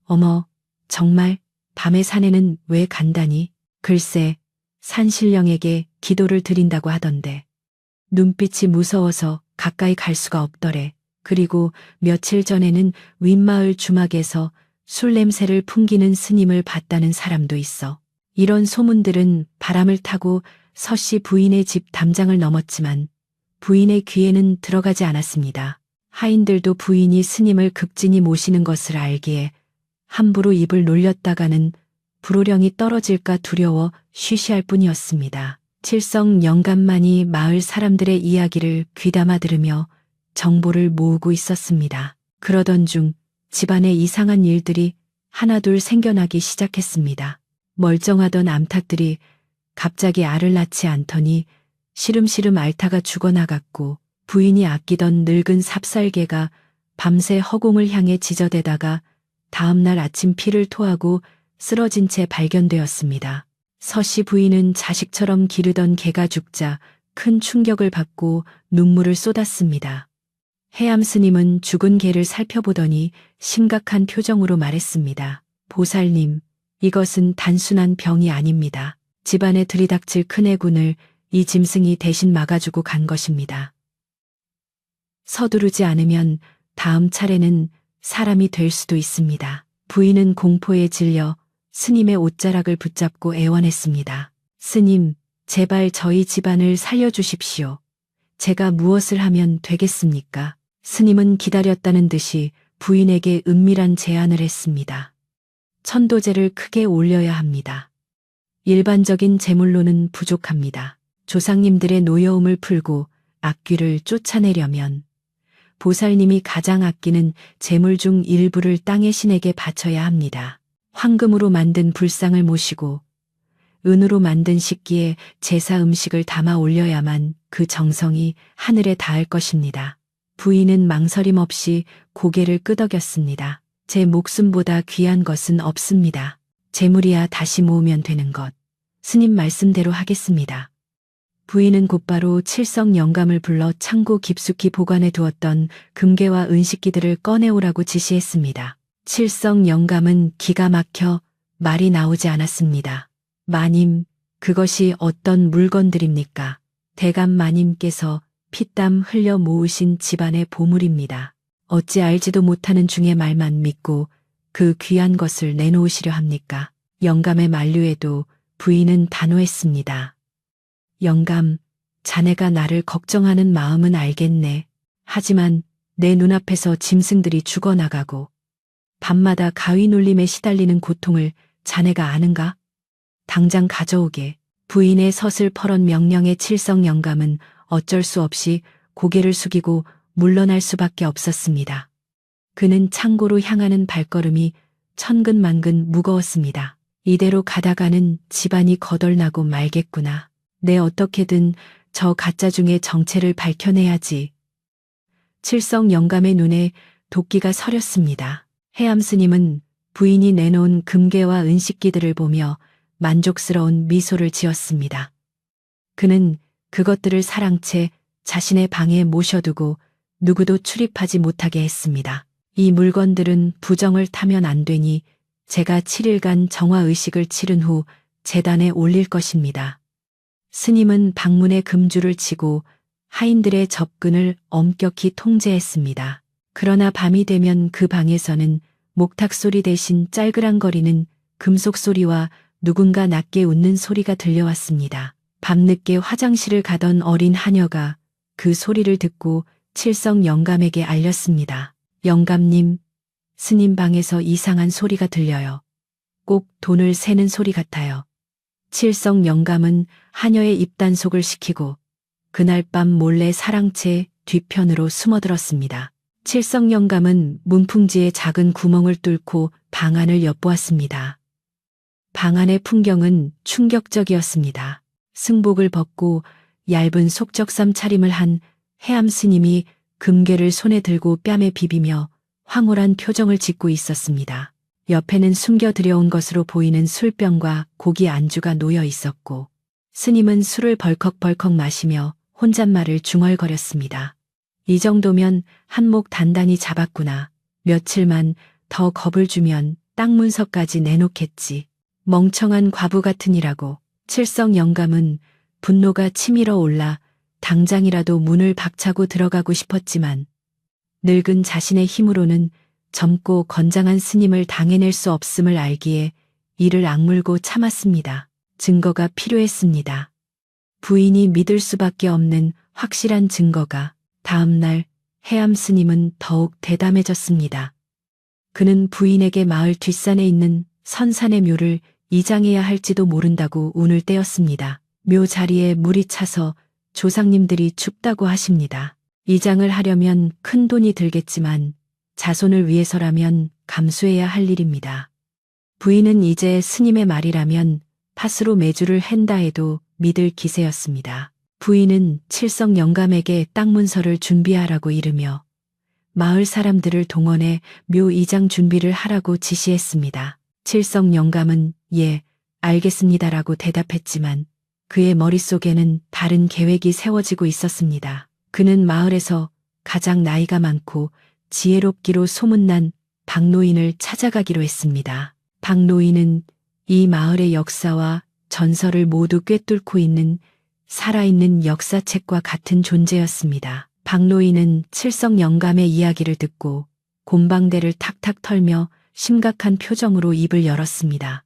어머, 정말 밤에 산에는 왜 간다니? 글쎄, 산신령에게 기도를 드린다고 하던데. 눈빛이 무서워서 가까이 갈 수가 없더래. 그리고 며칠 전에는 윗마을 주막에서 술 냄새를 풍기는 스님을 봤다는 사람도 있어. 이런 소문들은 바람을 타고 서씨 부인의 집 담장을 넘었지만 부인의 귀에는 들어가지 않았습니다. 하인들도 부인이 스님을 극진히 모시는 것을 알기에 함부로 입을 놀렸다가는 불호령이 떨어질까 두려워 쉬쉬할 뿐이었습니다. 칠성 영감만이 마을 사람들의 이야기를 귀담아 들으며 정보를 모으고 있었습니다. 그러던 중 집안에 이상한 일들이 하나둘 생겨나기 시작했습니다. 멀쩡하던 암탉들이 갑자기 알을 낳지 않더니 시름시름 앓다가 죽어나갔고 부인이 아끼던 늙은 삽살개가 밤새 허공을 향해 지저대다가 다음날 아침 피를 토하고 쓰러진 채 발견되었습니다. 서씨 부인은 자식처럼 기르던 개가 죽자 큰 충격을 받고 눈물을 쏟았습니다. 해암 스님은 죽은 개를 살펴보더니 심각한 표정으로 말했습니다. 보살님, 이것은 단순한 병이 아닙니다. 집안에 들이닥칠 큰 해군을 이 짐승이 대신 막아주고 간 것입니다. 서두르지 않으면 다음 차례는 사람이 될 수도 있습니다. 부인은 공포에 질려 스님의 옷자락을 붙잡고 애원했습니다. 스님, 제발 저희 집안을 살려주십시오. 제가 무엇을 하면 되겠습니까? 스님은 기다렸다는 듯이 부인에게 은밀한 제안을 했습니다. 천도제를 크게 올려야 합니다. 일반적인 제물로는 부족합니다. 조상님들의 노여움을 풀고 악귀를 쫓아내려면 보살님이 가장 아끼는 제물 중 일부를 땅의 신에게 바쳐야 합니다. 황금으로 만든 불상을 모시고 은으로 만든 식기에 제사 음식을 담아 올려야만 그 정성이 하늘에 닿을 것입니다. 부인은 망설임 없이 고개를 끄덕였습니다. 제 목숨보다 귀한 것은 없습니다. 재물이야 다시 모으면 되는 것. 스님 말씀대로 하겠습니다. 부인은 곧바로 칠성 영감을 불러 창고 깊숙이 보관해 두었던 금괴와 은식기들을 꺼내오라고 지시했습니다. 칠성 영감은 기가 막혀 말이 나오지 않았습니다. 마님, 그것이 어떤 물건들입니까? 대감 마님께서 피땀 흘려 모으신 집안의 보물입니다. 어찌 알지도 못하는 중의 말만 믿고 그 귀한 것을 내놓으시려 합니까? 영감의 만류에도 부인은 단호했습니다. 영감, 자네가 나를 걱정하는 마음은 알겠네. 하지만 내 눈앞에서 짐승들이 죽어나가고 밤마다 가위 눌림에 시달리는 고통을 자네가 아는가? 당장 가져오게. 부인의 서슬퍼런 명령에 칠성 영감은 어쩔 수 없이 고개를 숙이고 물러날 수밖에 없었습니다. 그는 창고로 향하는 발걸음이 천근만근 무거웠습니다. 이대로 가다가는 집안이 거덜나고 말겠구나. 내 어떻게든 저 가짜 중의 정체를 밝혀내야지. 칠성 영감의 눈에 도끼가 서렸습니다. 해암 스님은 부인이 내놓은 금괴와 은식기들을 보며 만족스러운 미소를 지었습니다. 그는 그것들을 사랑채 자신의 방에 모셔두고 누구도 출입하지 못하게 했습니다. 이 물건들은 부정을 타면 안 되니 제가 7일간 정화의식을 치른 후 제단에 올릴 것입니다. 스님은 방문에 금줄을 치고 하인들의 접근을 엄격히 통제했습니다. 그러나 밤이 되면 그 방에서는 목탁 소리 대신 짤그랑거리는 금속 소리와 누군가 낮게 웃는 소리가 들려왔습니다. 밤늦게 화장실을 가던 어린 하녀가 그 소리를 듣고 칠성 영감에게 알렸습니다. 영감님, 스님 방에서 이상한 소리가 들려요. 꼭 돈을 세는 소리 같아요. 칠성 영감은 하녀의 입단속을 시키고 그날 밤 몰래 사랑채 뒤편으로 숨어들었습니다. 칠성 영감은 문풍지에 작은 구멍을 뚫고 방 안을 엿보았습니다. 방 안의 풍경은 충격적이었습니다. 승복을 벗고 얇은 속적삼 차림을 한 해암 스님이 금괴를 손에 들고 뺨에 비비며 황홀한 표정을 짓고 있었습니다. 옆에는 숨겨 들여온 것으로 보이는 술병과 고기 안주가 놓여 있었고 스님은 술을 벌컥벌컥 마시며 혼잣말을 중얼거렸습니다. 이 정도면 한몫 단단히 잡았구나. 며칠만 더 겁을 주면 땅 문서까지 내놓겠지. 멍청한 과부 같으니라고. 칠성 영감은 분노가 치밀어 올라 당장이라도 문을 박차고 들어가고 싶었지만 늙은 자신의 힘으로는 젊고 건장한 스님을 당해낼 수 없음을 알기에 이를 악물고 참았습니다. 증거가 필요했습니다. 부인이 믿을 수밖에 없는 확실한 증거가. 다음 날 해암 스님은 더욱 대담해졌습니다. 그는 부인에게 마을 뒷산에 있는 선산의 묘를 이장해야 할지도 모른다고 운을 떼었습니다. 묘 자리에 물이 차서 조상님들이 춥다고 하십니다. 이장을 하려면 큰 돈이 들겠지만 자손을 위해서라면 감수해야 할 일입니다. 부인은 이제 스님의 말이라면 팥으로 매주를 헨다 해도 믿을 기세였습니다. 부인은 칠성 영감에게 땅 문서를 준비하라고 이르며 마을 사람들을 동원해 묘 이장 준비를 하라고 지시했습니다. 칠성 영감은 예, 알겠습니다라고 대답했지만 그의 머릿속에는 다른 계획이 세워지고 있었습니다. 그는 마을에서 가장 나이가 많고 지혜롭기로 소문난 박노인을 찾아가기로 했습니다. 박노인은 이 마을의 역사와 전설을 모두 꿰뚫고 있는 살아있는 역사책과 같은 존재였습니다. 박노인은 칠성 영감의 이야기를 듣고 곰방대를 탁탁 털며 심각한 표정으로 입을 열었습니다.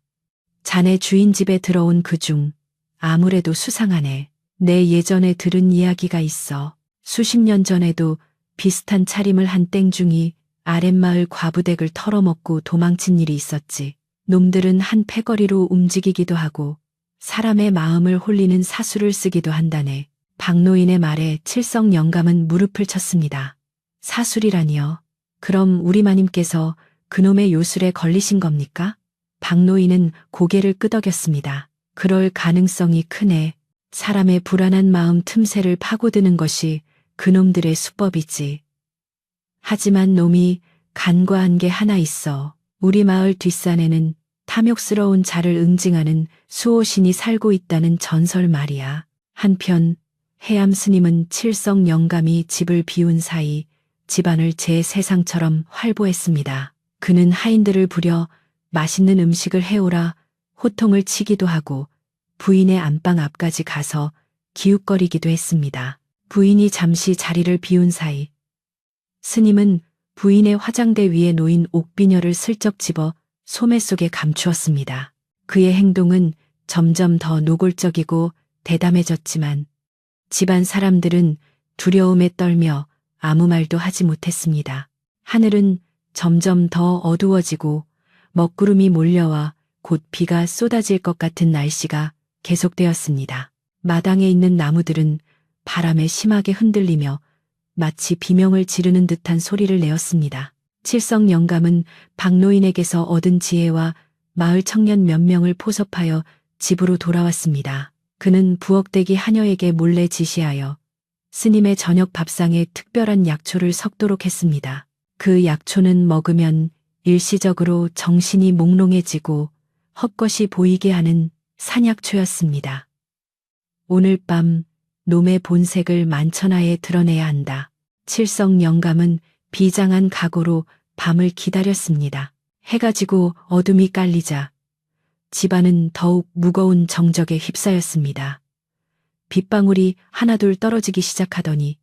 자네 주인 집에 들어온 그중 아무래도 수상하네. 내 예전에 들은 이야기가 있어. 수십 년 전에도 비슷한 차림을 한 땡중이 아랫마을 과부댁을 털어먹고 도망친 일이 있었지. 놈들은 한 패거리로 움직이기도 하고 사람의 마음을 홀리는 사수를 쓰기도 한다네. 박노인의 말에 칠성 영감은 무릎을 쳤습니다. 사술이라니요. 그럼 우리 마님께서 그놈의 요술에 걸리신 겁니까? 박노인은 고개를 끄덕였습니다. 그럴 가능성이 크네. 사람의 불안한 마음 틈새를 파고드는 것이 그놈들의 수법이지. 하지만 놈이 간과한 게 하나 있어. 우리 마을 뒷산에는 탐욕스러운 자를 응징하는 수호신이 살고 있다는 전설 말이야. 한편 해암 스님은 칠성 영감이 집을 비운 사이 집안을 제 세상처럼 활보했습니다. 그는 하인들을 부려 맛있는 음식을 해오라 호통을 치기도 하고 부인의 안방 앞까지 가서 기웃거리기도 했습니다. 부인이 잠시 자리를 비운 사이 스님은 부인의 화장대 위에 놓인 옥비녀를 슬쩍 집어 소매 속에 감추었습니다. 그의 행동은 점점 더 노골적이고 대담해졌지만 집안 사람들은 두려움에 떨며 아무 말도 하지 못했습니다. 하늘은 점점 더 어두워지고 먹구름이 몰려와 곧 비가 쏟아질 것 같은 날씨가 계속되었습니다. 마당에 있는 나무들은 바람에 심하게 흔들리며 마치 비명을 지르는 듯한 소리를 내었습니다. 칠성 영감은 박노인에게서 얻은 지혜와 마을 청년 몇 명을 포섭하여 집으로 돌아왔습니다. 그는 부엌대기 하녀에게 몰래 지시하여 스님의 저녁 밥상에 특별한 약초를 섞도록 했습니다. 그 약초는 먹으면 일시적으로 정신이 몽롱해지고 헛것이 보이게 하는 산약초였습니다. 오늘 밤 놈의 본색을 만천하에 드러내야 한다. 칠성 영감은 비장한 각오로 밤을 기다렸습니다. 해가 지고 어둠이 깔리자 집안은 더욱 무거운 정적에 휩싸였습니다. 빗방울이 하나둘 떨어지기 시작하더니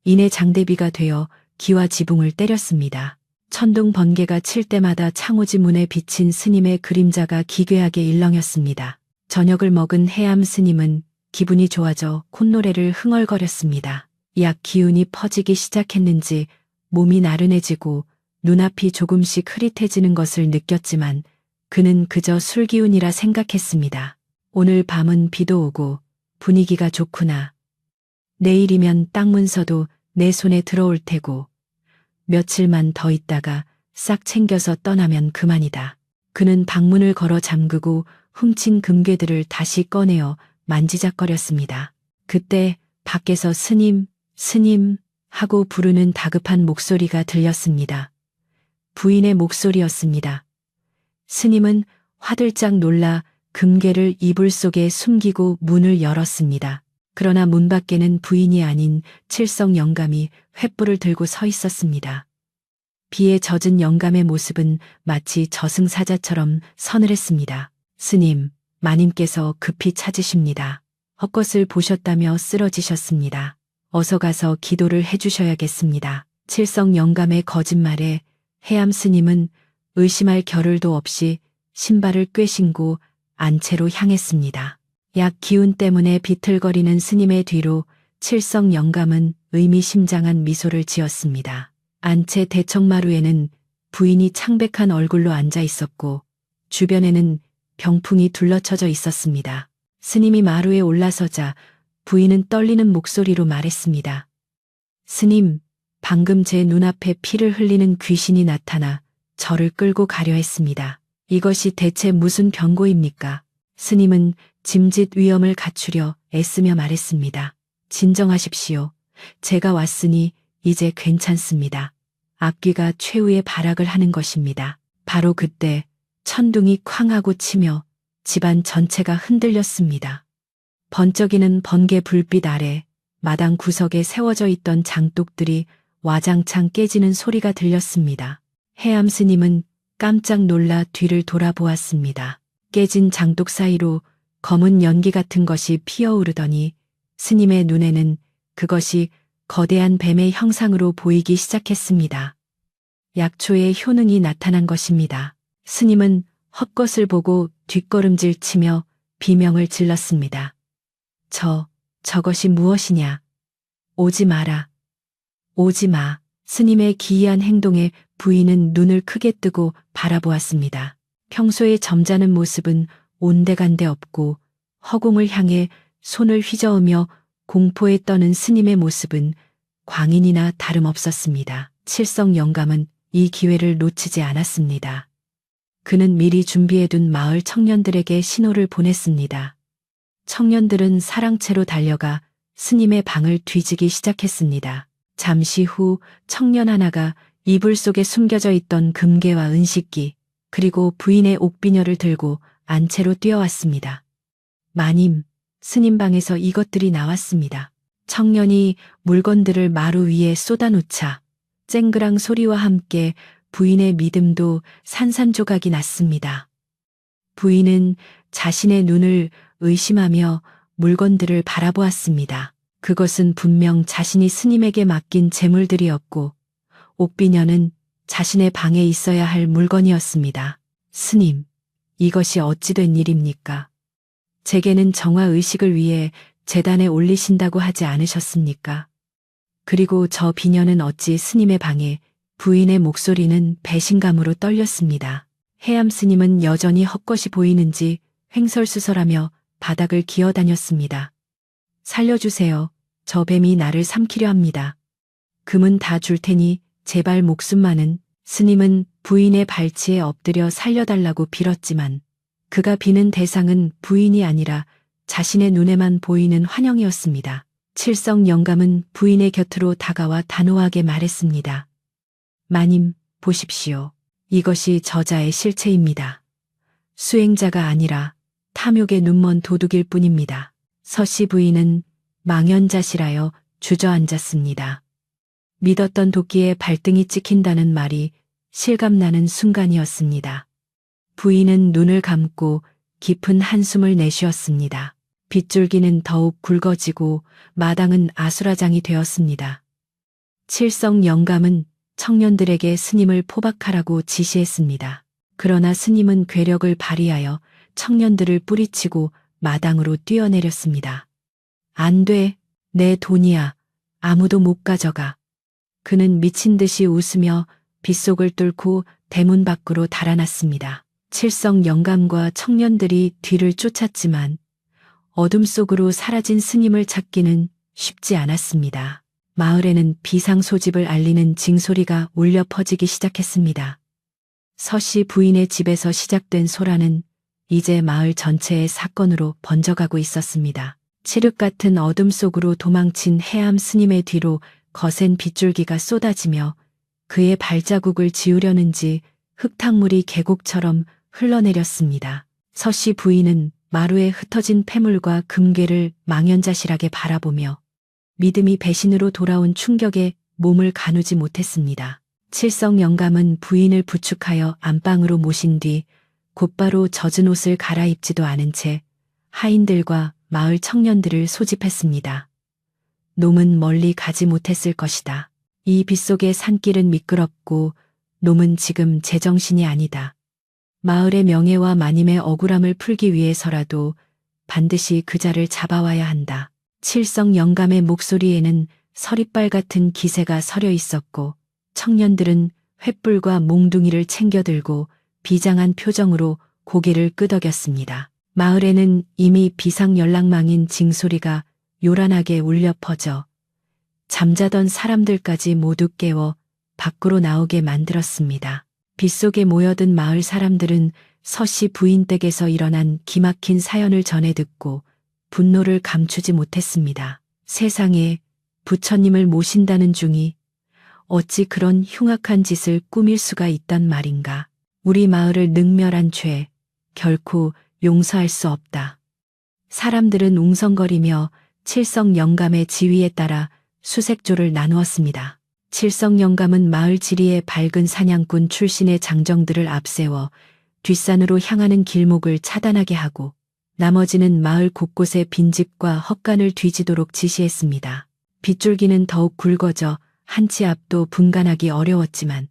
이내 장대비가 되어 기와 지붕을 때렸습니다. 천둥 번개가 칠 때마다 창호지 문에 비친 스님의 그림자가 기괴하게 일렁였습니다. 저녁을 먹은 해암 스님은 기분이 좋아져 콧노래를 흥얼거렸습니다. 약 기운이 퍼지기 시작했는지 몸이 나른해지고 눈앞이 조금씩 흐릿해지는 것을 느꼈지만 그는 그저 술기운이라 생각했습니다. 오늘 밤은 비도 오고 분위기가 좋구나. 내일이면 땅 문서도 내 손에 들어올 테고 며칠만 더 있다가 싹 챙겨서 떠나면 그만이다. 그는 방문을 걸어 잠그고 훔친 금괴들을 다시 꺼내어 만지작거렸습니다. 그때 밖에서 스님, 스님 하고 부르는 다급한 목소리가 들렸습니다. 부인의 목소리였습니다. 스님은 화들짝 놀라 금괴를 이불 속에 숨기고 문을 열었습니다. 그러나 문 밖에는 부인이 아닌 칠성 영감이 횃불을 들고 서 있었습니다. 비에 젖은 영감의 모습은 마치 저승사자처럼 서늘했습니다. 스님, 마님께서 급히 찾으십니다. 헛것을 보셨다며 쓰러지셨습니다. 어서 가서 기도를 해주셔야겠습니다. 칠성 영감의 거짓말에 해암 스님은 의심할 겨를도 없이 신발을 꿰신고 안채로 향했습니다. 약 기운 때문에 비틀거리는 스님의 뒤로 칠성 영감은 의미심장한 미소를 지었습니다. 안채 대청마루에는 부인이 창백한 얼굴로 앉아 있었고 주변에는 병풍이 둘러쳐져 있었습니다. 스님이 마루에 올라서자 부인은 떨리는 목소리로 말했습니다. 스님, 방금 제 눈앞에 피를 흘리는 귀신이 나타나 저를 끌고 가려 했습니다. 이것이 대체 무슨 병고입니까? 스님은 짐짓 위엄을 갖추려 애쓰며 말했습니다. 진정하십시오. 제가 왔으니 이제 괜찮습니다. 악귀가 최후의 발악을 하는 것입니다. 바로 그때 천둥이 쾅 하고 치며 집안 전체가 흔들렸습니다. 번쩍이는 번개 불빛 아래 마당 구석에 세워져 있던 장독들이 와장창 깨지는 소리가 들렸습니다. 해암 스님은 깜짝 놀라 뒤를 돌아보았습니다. 깨진 장독 사이로 검은 연기 같은 것이 피어오르더니 스님의 눈에는 그것이 거대한 뱀의 형상으로 보이기 시작했습니다. 약초의 효능이 나타난 것입니다. 스님은 헛것을 보고 뒷걸음질 치며 비명을 질렀습니다. 저것이 무엇이냐? 오지 마라. 오지 마. 스님의 기이한 행동에 부인은 눈을 크게 뜨고 바라보았습니다. 평소에 점잖은 모습은 온데간데 없고 허공을 향해 손을 휘저으며 공포에 떠는 스님의 모습은 광인이나 다름없었습니다. 칠성 영감은 이 기회를 놓치지 않았습니다. 그는 미리 준비해둔 마을 청년들에게 신호를 보냈습니다. 청년들은 사랑채로 달려가 스님의 방을 뒤지기 시작했습니다. 잠시 후 청년 하나가 이불 속에 숨겨져 있던 금괴와 은식기 그리고 부인의 옥비녀를 들고 안채로 뛰어왔습니다. 마님, 스님 방에서 이것들이 나왔습니다. 청년이 물건들을 마루 위에 쏟아놓자 쨍그랑 소리와 함께 부인의 믿음도 산산조각이 났습니다. 부인은 자신의 눈을 의심하며 물건들을 바라보았습니다. 그것은 분명 자신이 스님에게 맡긴 재물들이었고 옥비녀는 자신의 방에 있어야 할 물건이었습니다. 스님, 이것이 어찌 된 일입니까? 제게는 정화의식을 위해 제단에 올리신다고 하지 않으셨습니까? 그리고 저 비녀는 어찌 스님의 방에 부인의 목소리는 배신감으로 떨렸습니다. 해암 스님은 여전히 헛것이 보이는지 횡설수설하며 바닥을 기어다녔습니다. 살려주세요. 저 뱀이 나를 삼키려 합니다. 금은 다 줄 테니 제발 목숨만은. 스님은 부인의 발치에 엎드려 살려달라고 빌었지만 그가 비는 대상은 부인이 아니라 자신의 눈에만 보이는 환영이었습니다. 칠성 영감은 부인의 곁으로 다가와 단호하게 말했습니다. 마님, 보십시오. 이것이 저자의 실체입니다. 수행자가 아니라 탐욕의 눈먼 도둑일 뿐입니다. 서씨 부인은 망연자실하여 주저앉았습니다. 믿었던 도끼에 발등이 찍힌다는 말이 실감나는 순간이었습니다. 부인은 눈을 감고 깊은 한숨을 내쉬었습니다. 빗줄기는 더욱 굵어지고 마당은 아수라장이 되었습니다. 칠성 영감은 청년들에게 스님을 포박하라고 지시했습니다. 그러나 스님은 괴력을 발휘하여 청년들을 뿌리치고 마당으로 뛰어내렸습니다. 안 돼, 내 돈이야. 아무도 못 가져가. 그는 미친 듯이 웃으며 빗속을 뚫고 대문 밖으로 달아났습니다. 칠성 영감과 청년들이 뒤를 쫓았지만 어둠 속으로 사라진 스님을 찾기는 쉽지 않았습니다. 마을에는 비상 소집을 알리는 징소리가 울려 퍼지기 시작했습니다. 서씨 부인의 집에서 시작된 소란은 이제 마을 전체의 사건으로 번져가고 있었습니다. 칠흑 같은 어둠 속으로 도망친 해암 스님의 뒤로 거센 빗줄기가 쏟아지며 그의 발자국을 지우려는지 흙탕물이 계곡처럼 흘러내렸습니다. 서씨 부인은 마루에 흩어진 폐물과 금괴를 망연자실하게 바라보며 믿음이 배신으로 돌아온 충격에 몸을 가누지 못했습니다. 칠성 영감은 부인을 부축하여 안방으로 모신 뒤 곧바로 젖은 옷을 갈아입지도 않은 채 하인들과 마을 청년들을 소집했습니다. 놈은 멀리 가지 못했을 것이다. 이 빗속의 산길은 미끄럽고 놈은 지금 제정신이 아니다. 마을의 명예와 마님의 억울함을 풀기 위해서라도 반드시 그자를 잡아와야 한다. 칠성 영감의 목소리에는 서리빨 같은 기세가 서려 있었고 청년들은 횃불과 몽둥이를 챙겨들고 비장한 표정으로 고개를 끄덕였습니다. 마을에는 이미 비상연락망인 징소리가 요란하게 울려 퍼져 잠자던 사람들까지 모두 깨워 밖으로 나오게 만들었습니다. 빗속에 모여든 마을 사람들은 서씨 부인 댁에서 일어난 기막힌 사연을 전해 듣고 분노를 감추지 못했습니다. 세상에 부처님을 모신다는 중이 어찌 그런 흉악한 짓을 꾸밀 수가 있단 말인가. 우리 마을을 능멸한 죄 결코 용서할 수 없다. 사람들은 웅성거리며 칠성 영감의 지휘에 따라 수색조를 나누었습니다. 칠성 영감은 마을 지리의 밝은 사냥꾼 출신의 장정들을 앞세워 뒷산으로 향하는 길목을 차단하게 하고 나머지는 마을 곳곳에 빈집과 헛간을 뒤지도록 지시했습니다. 빗줄기는 더욱 굵어져 한 치 앞도 분간하기 어려웠지만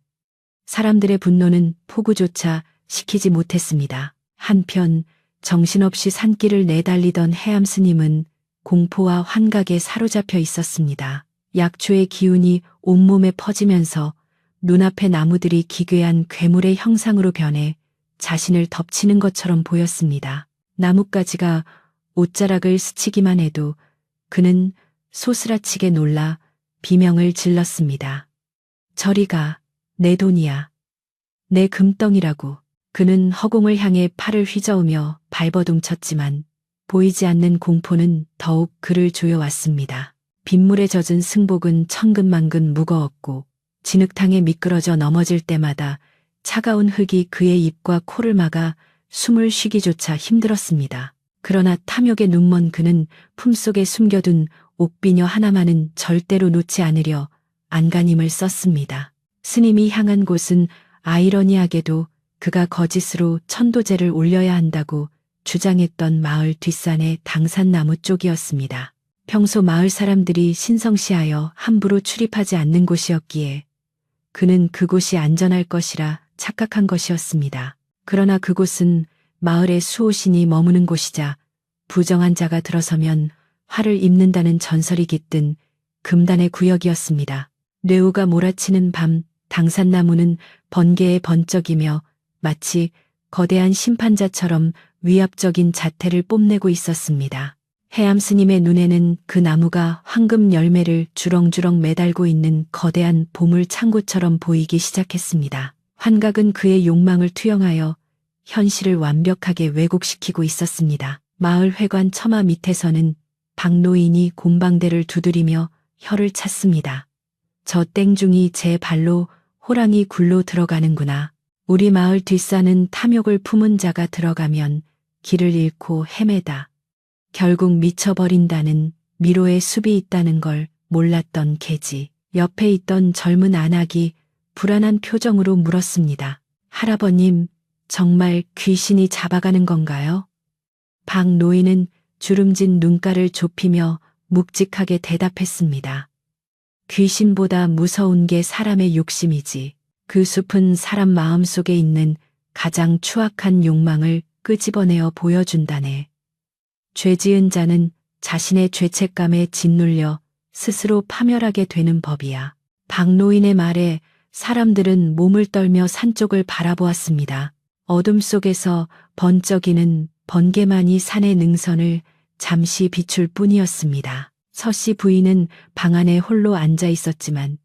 사람들의 분노는 포구조차 시키지 못했습니다. 한편 정신없이 산길을 내달리던 해암 스님은 공포와 환각에 사로잡혀 있었습니다. 약초의 기운이 온몸에 퍼지면서 눈앞의 나무들이 기괴한 괴물의 형상으로 변해 자신을 덮치는 것처럼 보였습니다. 나뭇가지가 옷자락을 스치기만 해도 그는 소스라치게 놀라 비명을 질렀습니다. 저리 가, 내 돈이야. 내 금덩이라고. 그는 허공을 향해 팔을 휘저으며 발버둥쳤지만 보이지 않는 공포는 더욱 그를 조여왔습니다. 빗물에 젖은 승복은 천근만근 무거웠고 진흙탕에 미끄러져 넘어질 때마다 차가운 흙이 그의 입과 코를 막아 숨을 쉬기조차 힘들었습니다. 그러나 탐욕에 눈먼 그는 품속에 숨겨둔 옥비녀 하나만은 절대로 놓지 않으려 안간힘을 썼습니다. 스님이 향한 곳은 아이러니하게도 그가 거짓으로 천도제를 올려야 한다고 주장했던 마을 뒷산의 당산나무 쪽이었습니다. 평소 마을 사람들이 신성시하여 함부로 출입하지 않는 곳이었기에 그는 그곳이 안전할 것이라 착각한 것이었습니다. 그러나 그곳은 마을의 수호신이 머무는 곳이자 부정한 자가 들어서면 화를 입는다는 전설이 깃든 금단의 구역이었습니다. 뇌우가 몰아치는 밤 당산나무는 번개에 번쩍이며 마치 거대한 심판자처럼 위압적인 자태를 뽐내고 있었습니다. 해암 스님의 눈에는 그 나무가 황금 열매를 주렁주렁 매달고 있는 거대한 보물 창고처럼 보이기 시작했습니다. 환각은 그의 욕망을 투영하여 현실을 완벽하게 왜곡시키고 있었습니다. 마을 회관 처마 밑에서는 박노인이 곰방대를 두드리며 혀를 찼습니다. 저 땡중이 제 발로 호랑이 굴로 들어가는구나. 우리 마을 뒷산은 탐욕을 품은 자가 들어가면 길을 잃고 헤매다. 결국 미쳐버린다는 미로의 숲이 있다는 걸 몰랐던 개지. 옆에 있던 젊은 안악이 불안한 표정으로 물었습니다. 할아버님, 정말 귀신이 잡아가는 건가요? 박 노인은 주름진 눈가를 좁히며 묵직하게 대답했습니다. 귀신보다 무서운 게 사람의 욕심이지. 그 숲은 사람 마음속에 있는 가장 추악한 욕망을 끄집어내어 보여준다네. 죄 지은 자는 자신의 죄책감에 짓눌려 스스로 파멸하게 되는 법이야. 박노인의 말에 사람들은 몸을 떨며 산 쪽을 바라보았습니다. 어둠 속에서 번쩍이는 번개만이 산의 능선을 잠시 비출 뿐이었습니다. 서씨 부인은 방 안에 홀로 앉아 있었지만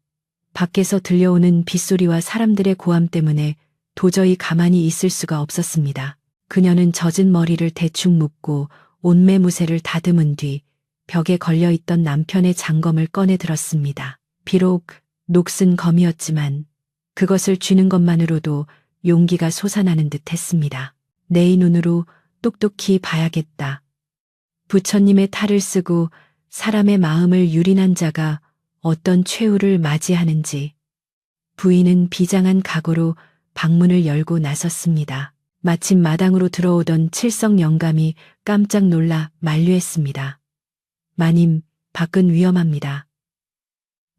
밖에서 들려오는 빗소리와 사람들의 고함 때문에 도저히 가만히 있을 수가 없었습니다. 그녀는 젖은 머리를 대충 묶고 옷매무새를 다듬은 뒤 벽에 걸려있던 남편의 장검을 꺼내 들었습니다. 비록 녹슨 검이었지만 그것을 쥐는 것만으로도 용기가 솟아나는 듯 했습니다. 내 눈으로 똑똑히 봐야겠다. 부처님의 탈을 쓰고 사람의 마음을 유린한 자가 어떤 최후를 맞이하는지. 부인은 비장한 각오로 방문을 열고 나섰습니다. 마침 마당으로 들어오던 칠성 영감이 깜짝 놀라 만류했습니다. 마님, 밖은 위험합니다.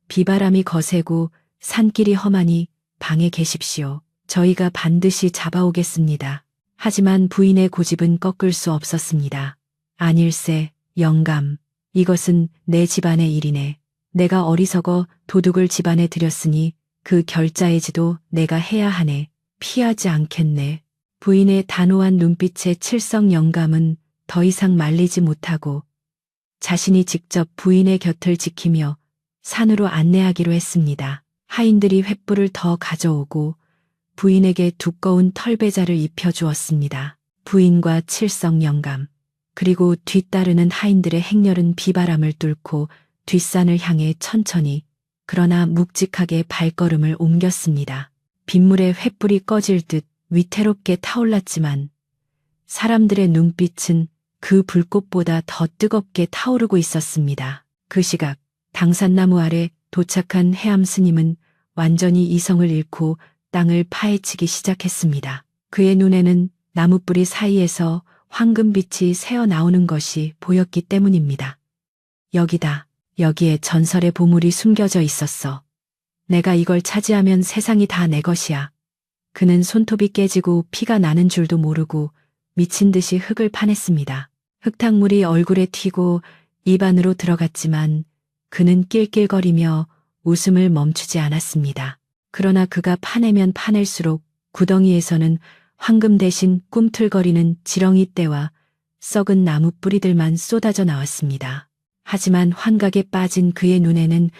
비바람이 거세고 산길이 험하니 방에 계십시오. 저희가 반드시 잡아오겠습니다. 하지만 부인의 고집은 꺾을 수 없었습니다. 아닐세, 영감. 이것은 내 집안의 일이네. 내가 어리석어 도둑을 집안에 들였으니 그 결자해지도 내가 해야 하네. 피하지 않겠네. 부인의 단호한 눈빛에 칠성 영감은 더 이상 말리지 못하고 자신이 직접 부인의 곁을 지키며 산으로 안내하기로 했습니다. 하인들이 횃불을 더 가져오고 부인에게 두꺼운 털배자를 입혀주었습니다. 부인과 칠성 영감 그리고 뒤따르는 하인들의 행렬은 비바람을 뚫고 뒷산을 향해 천천히 그러나 묵직하게 발걸음을 옮겼습니다. 빗물에 횃불이 꺼질 듯 위태롭게 타올랐지만 사람들의 눈빛은 그 불꽃보다 더 뜨겁게 타오르고 있었습니다. 그 시각 당산나무 아래 도착한 해암 스님은 완전히 이성을 잃고 땅을 파헤치기 시작했습니다. 그의 눈에는 나무뿌리 사이에서 황금빛이 새어 나오는 것이 보였기 때문입니다. 여기다. 여기에 전설의 보물이 숨겨져 있었어. 내가 이걸 차지하면 세상이 다 내 것이야. 그는 손톱이 깨지고 피가 나는 줄도 모르고 미친 듯이 흙을 파냈습니다. 흙탕물이 얼굴에 튀고 입 안으로 들어갔지만 그는 낄낄거리며 웃음을 멈추지 않았습니다. 그러나 그가 파내면 파낼수록 구덩이에서는 황금 대신 꿈틀거리는 지렁이 떼와 썩은 나무 뿌리들만 쏟아져 나왔습니다. 하지만 환각에 빠진 그의 눈에는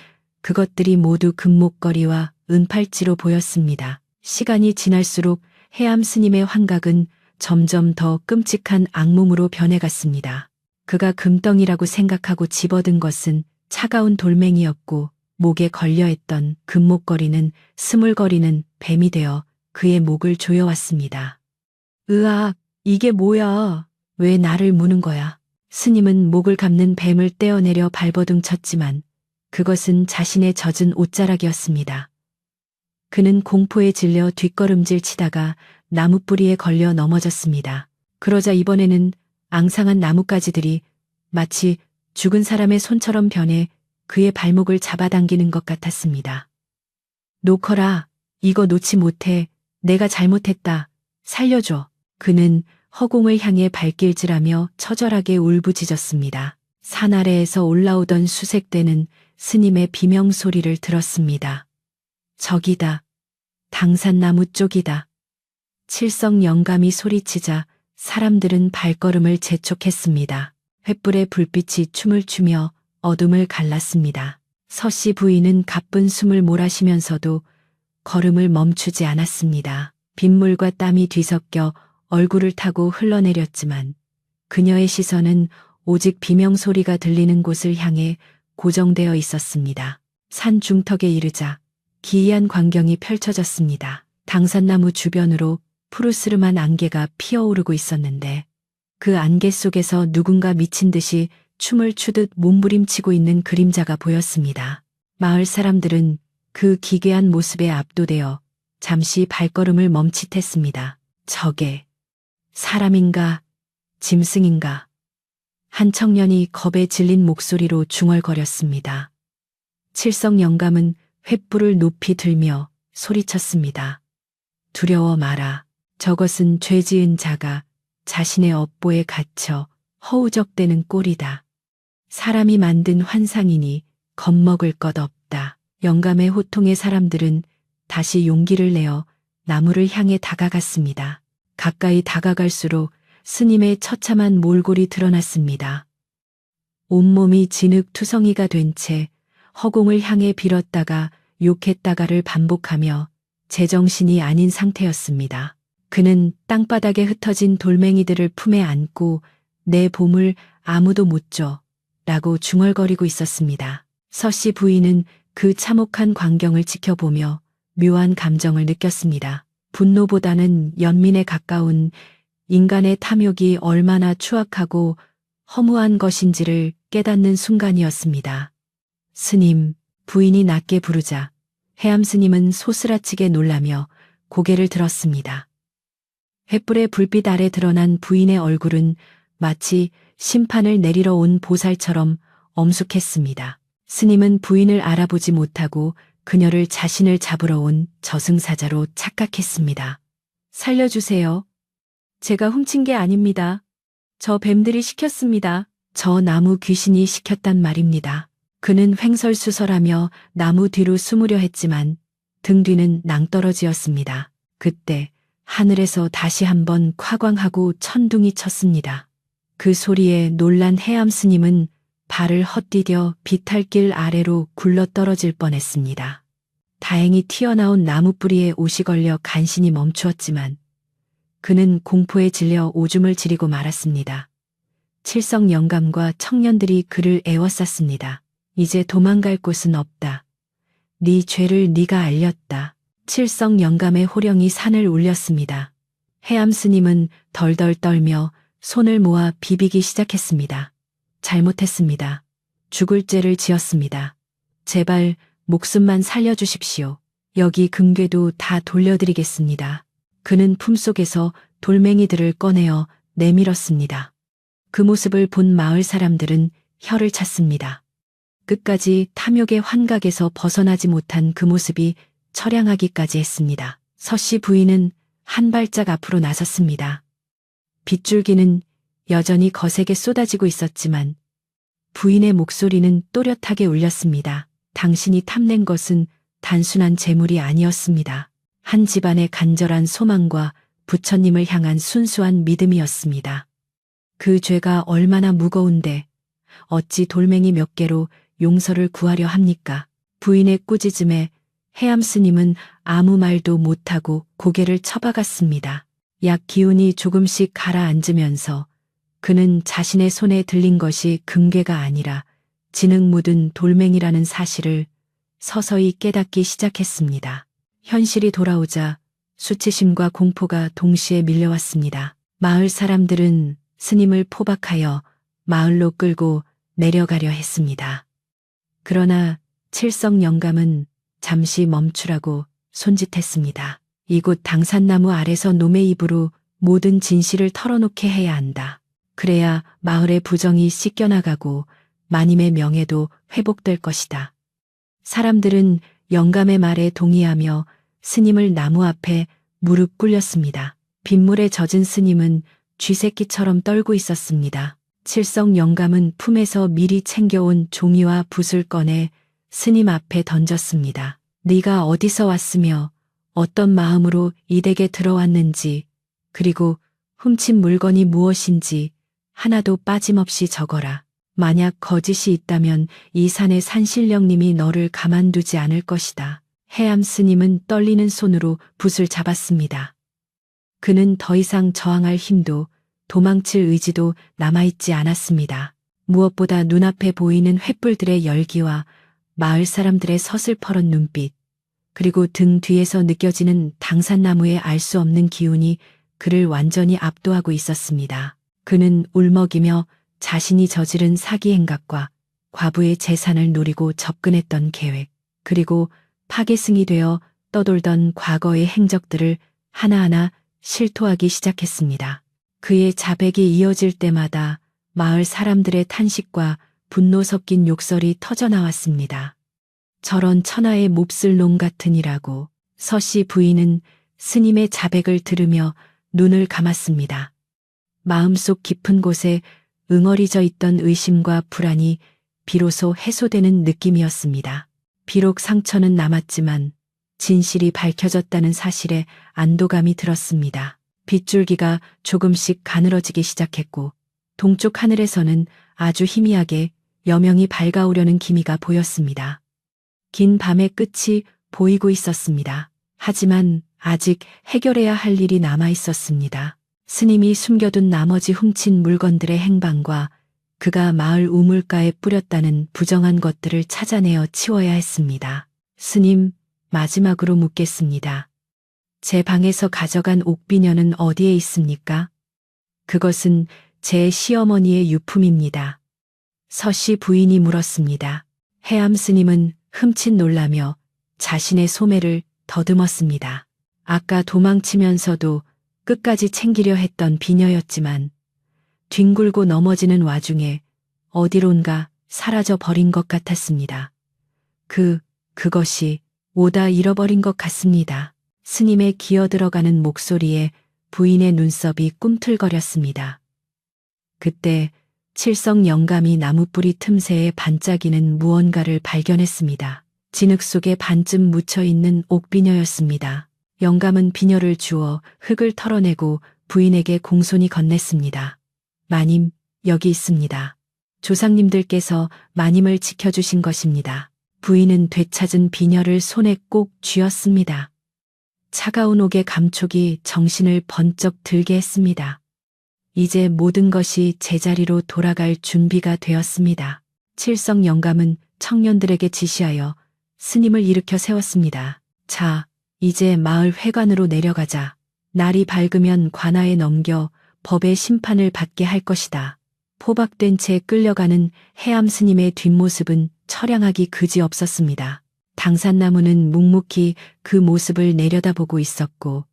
그것들이 모두 금목걸이와 은팔찌로 보였습니다. 시간이 지날수록 해암 스님의 환각은 점점 더 끔찍한 악몽으로 변해갔습니다. 그가 금덩이라고 생각하고 집어든 것은 차가운 돌멩이였고 목에 걸려있던 금목걸이는 스물거리는 뱀이 되어 그의 목을 조여왔습니다. 으악, 이게 뭐야? 왜 나를 무는 거야? 스님은 목을 감는 뱀을 떼어내려 발버둥 쳤지만 그것은 자신의 젖은 옷자락이었습니다. 그는 공포에 질려 뒷걸음질 치다가 나무뿌리에 걸려 넘어졌습니다. 그러자 이번에는 앙상한 나뭇가지들이 마치 죽은 사람의 손처럼 변해 그의 발목을 잡아당기는 것 같았습니다. 놓거라. 이거 놓지 못해. 내가 잘못했다. 살려줘. 그는 허공을 향해 발길질하며 처절하게 울부짖었습니다. 산 아래에서 올라오던 수색대는 스님의 비명소리를 들었습니다. 저기다. 당산나무 쪽이다. 칠성 영감이 소리치자 사람들은 발걸음을 재촉했습니다. 횃불의 불빛이 춤을 추며 어둠을 갈랐습니다. 서씨 부인은 가쁜 숨을 몰아쉬면서도 걸음을 멈추지 않았습니다. 빗물과 땀이 뒤섞여 얼굴을 타고 흘러내렸지만 그녀의 시선은 오직 비명소리가 들리는 곳을 향해 고정되어 있었습니다. 산 중턱에 이르자 기이한 광경이 펼쳐졌습니다. 당산나무 주변으로 푸르스름한 안개가 피어오르고 있었는데 그 안개 속에서 누군가 미친 듯이 춤을 추듯 몸부림치고 있는 그림자가 보였습니다. 마을 사람들은 그 기괴한 모습에 압도되어 잠시 발걸음을 멈칫했습니다. 저게 사람인가 짐승인가? 한 청년이 겁에 질린 목소리로 중얼거렸습니다. 칠성 영감은 횃불을 높이 들며 소리쳤습니다. 두려워 마라. 저것은 죄 지은 자가 자신의 업보에 갇혀 허우적대는 꼴이다. 사람이 만든 환상이니 겁먹을 것 없다. 영감의 호통의 사람들은 다시 용기를 내어 나무를 향해 다가갔습니다. 가까이 다가갈수록 스님의 처참한 몰골이 드러났습니다. 온몸이 진흙투성이가 된 채 허공을 향해 빌었다가 욕했다가를 반복하며 제정신이 아닌 상태였습니다. 그는 땅바닥에 흩어진 돌멩이들을 품에 안고 내 보물 아무도 못 줘 라고 중얼거리고 있었습니다. 서씨 부인은 그 참혹한 광경을 지켜보며 묘한 감정을 느꼈습니다. 분노보다는 연민에 가까운 인간의 탐욕이 얼마나 추악하고 허무한 것인지를 깨닫는 순간이었습니다. 스님, 부인이 낮게 부르자 해암 스님은 소스라치게 놀라며 고개를 들었습니다. 횃불의 불빛 아래 드러난 부인의 얼굴은 마치 심판을 내리러 온 보살처럼 엄숙했습니다. 스님은 부인을 알아보지 못하고 그녀를 자신을 잡으러 온 저승사자로 착각했습니다. 살려주세요. 제가 훔친 게 아닙니다. 저 뱀들이 시켰습니다. 저 나무 귀신이 시켰단 말입니다. 그는 횡설수설하며 나무 뒤로 숨으려 했지만 등 뒤는 낭떠러지였습니다. 그때 하늘에서 다시 한번 夸광하고 천둥이 쳤습니다. 그 소리에 놀란 해암 스님은 발을 헛디뎌 비탈길 아래로 굴러떨어질 뻔했습니다. 다행히 튀어나온 나무뿌리에 옷이 걸려 간신히 멈추었지만 그는 공포에 질려 오줌을 지리고 말았습니다. 칠성 영감과 청년들이 그를 애워쌌습니다. 이제 도망갈 곳은 없다. 네 죄를 네가 알렸다. 칠성 영감의 호령이 산을 울렸습니다. 해암 스님은 덜덜 떨며 손을 모아 비비기 시작했습니다. 잘못했습니다. 죽을 죄를 지었습니다. 제발 목숨만 살려주십시오. 여기 금괴도 다 돌려드리겠습니다. 그는 품속에서 돌멩이들을 꺼내어 내밀었습니다. 그 모습을 본 마을 사람들은 혀를 찼습니다. 끝까지 탐욕의 환각에서 벗어나지 못한 그 모습이 처량하기까지 했습니다. 서씨 부인은 한 발짝 앞으로 나섰습니다. 빗줄기는 여전히 거세게 쏟아지고 있었지만 부인의 목소리는 또렷하게 울렸습니다. 당신이 탐낸 것은 단순한 재물이 아니었습니다. 한 집안의 간절한 소망과 부처님을 향한 순수한 믿음이었습니다. 그 죄가 얼마나 무거운데 어찌 돌멩이 몇 개로 용서를 구하려 합니까? 부인의 꾸짖음에 해암 스님은 아무 말도 못하고 고개를 처박았습니다. 약 기운이 조금씩 가라앉으면서 그는 자신의 손에 들린 것이 금괴가 아니라 진흙 묻은 돌멩이라는 사실을 서서히 깨닫기 시작했습니다. 현실이 돌아오자 수치심과 공포가 동시에 밀려왔습니다. 마을 사람들은 스님을 포박하여 마을로 끌고 내려가려 했습니다. 그러나 칠성 영감은 잠시 멈추라고 손짓했습니다. 이곳 당산나무 아래서 놈의 입으로 모든 진실을 털어놓게 해야 한다. 그래야 마을의 부정이 씻겨나가고 마님의 명예도 회복될 것이다. 사람들은 영감의 말에 동의하며 스님을 나무 앞에 무릎 꿇렸습니다. 빗물에 젖은 스님은 쥐새끼처럼 떨고 있었습니다. 칠성 영감은 품에서 미리 챙겨온 종이와 붓을 꺼내 스님 앞에 던졌습니다. 네가 어디서 왔으며 어떤 마음으로 이 댁에 들어왔는지 그리고 훔친 물건이 무엇인지 하나도 빠짐없이 적어라. 만약 거짓이 있다면 이 산의 산신령님이 너를 가만두지 않을 것이다. 해암 스님은 떨리는 손으로 붓을 잡았습니다. 그는 더 이상 저항할 힘도 도망칠 의지도 남아있지 않았습니다. 무엇보다 눈앞에 보이는 횃불들의 열기와 마을 사람들의 서슬퍼런 눈빛, 그리고 등 뒤에서 느껴지는 당산나무의 알 수 없는 기운이 그를 완전히 압도하고 있었습니다. 그는 울먹이며 자신이 저지른 사기 행각과 과부의 재산을 노리고 접근했던 계획, 그리고 파괴승이 되어 떠돌던 과거의 행적들을 하나하나 실토하기 시작했습니다. 그의 자백이 이어질 때마다 마을 사람들의 탄식과 분노 섞인 욕설이 터져나왔습니다. 저런 천하의 몹쓸 놈 같으니라고. 서씨 부인은 스님의 자백을 들으며 눈을 감았습니다. 마음속 깊은 곳에 응어리져 있던 의심과 불안이 비로소 해소되는 느낌이었습니다. 비록 상처는 남았지만 진실이 밝혀졌다는 사실에 안도감이 들었습니다. 빗줄기가 조금씩 가늘어지기 시작했고 동쪽 하늘에서는 아주 희미하게 여명이 밝아오려는 기미가 보였습니다. 긴 밤의 끝이 보이고 있었습니다. 하지만 아직 해결해야 할 일이 남아 있었습니다. 스님이 숨겨둔 나머지 훔친 물건들의 행방과 그가 마을 우물가에 뿌렸다는 부정한 것들을 찾아내어 치워야 했습니다. 스님, 마지막으로 묻겠습니다. 제 방에서 가져간 옥비녀는 어디에 있습니까? 그것은 제 시어머니의 유품입니다. 서씨 부인이 물었습니다. 해암 스님은 흠칫 놀라며 자신의 소매를 더듬었습니다. 아까 도망치면서도 끝까지 챙기려 했던 비녀였지만 뒹굴고 넘어지는 와중에 어디론가 사라져 버린 것 같았습니다. 그것이 오다 잃어버린 것 같습니다. 스님의 기어들어가는 목소리에 부인의 눈썹이 꿈틀거렸습니다. 그때 칠성 영감이 나무뿌리 틈새에 반짝이는 무언가를 발견했습니다. 진흙 속에 반쯤 묻혀있는 옥비녀였습니다. 영감은 비녀를 주워 흙을 털어내고 부인에게 공손히 건넸습니다. 마님, 여기 있습니다. 조상님들께서 마님을 지켜주신 것입니다. 부인은 되찾은 비녀를 손에 꼭 쥐었습니다. 차가운 옥의 감촉이 정신을 번쩍 들게 했습니다. 이제 모든 것이 제자리로 돌아갈 준비가 되었습니다. 칠성 영감은 청년들에게 지시하여 스님을 일으켜 세웠습니다. 자, 이제 마을 회관으로 내려가자. 날이 밝으면 관아에 넘겨 법의 심판을 받게 할 것이다. 포박된 채 끌려가는 해암 스님의 뒷모습은 처량하기 그지없었습니다. 당산나무는 묵묵히 그 모습을 내려다보고 있었고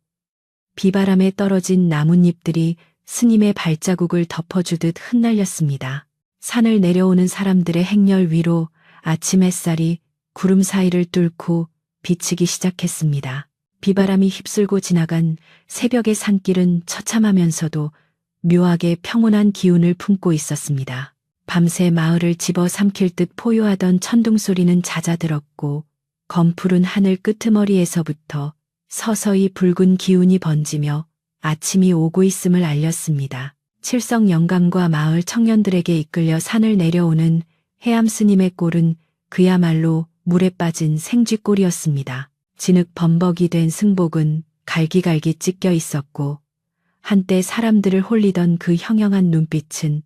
비바람에 떨어진 나뭇잎들이 스님의 발자국을 덮어주듯 흩날렸습니다. 산을 내려오는 사람들의 행렬 위로 아침 햇살이 구름 사이를 뚫고 비치기 시작했습니다. 비바람이 휩쓸고 지나간 새벽의 산길은 처참하면서도 묘하게 평온한 기운을 품고 있었습니다. 밤새 마을을 집어삼킬 듯 포효하던 천둥 소리는 잦아들었고 검푸른 하늘 끄트머리에서부터 서서히 붉은 기운이 번지며 아침이 오고 있음을 알렸습니다. 칠성 영감과 마을 청년들에게 이끌려 산을 내려오는 해암 스님의 꼴은 그야말로 물에 빠진 생쥐꼴이었습니다. 진흙 범벅이 된 승복은 갈기갈기 찢겨 있었고 한때 사람들을 홀리던 그 형형한 눈빛은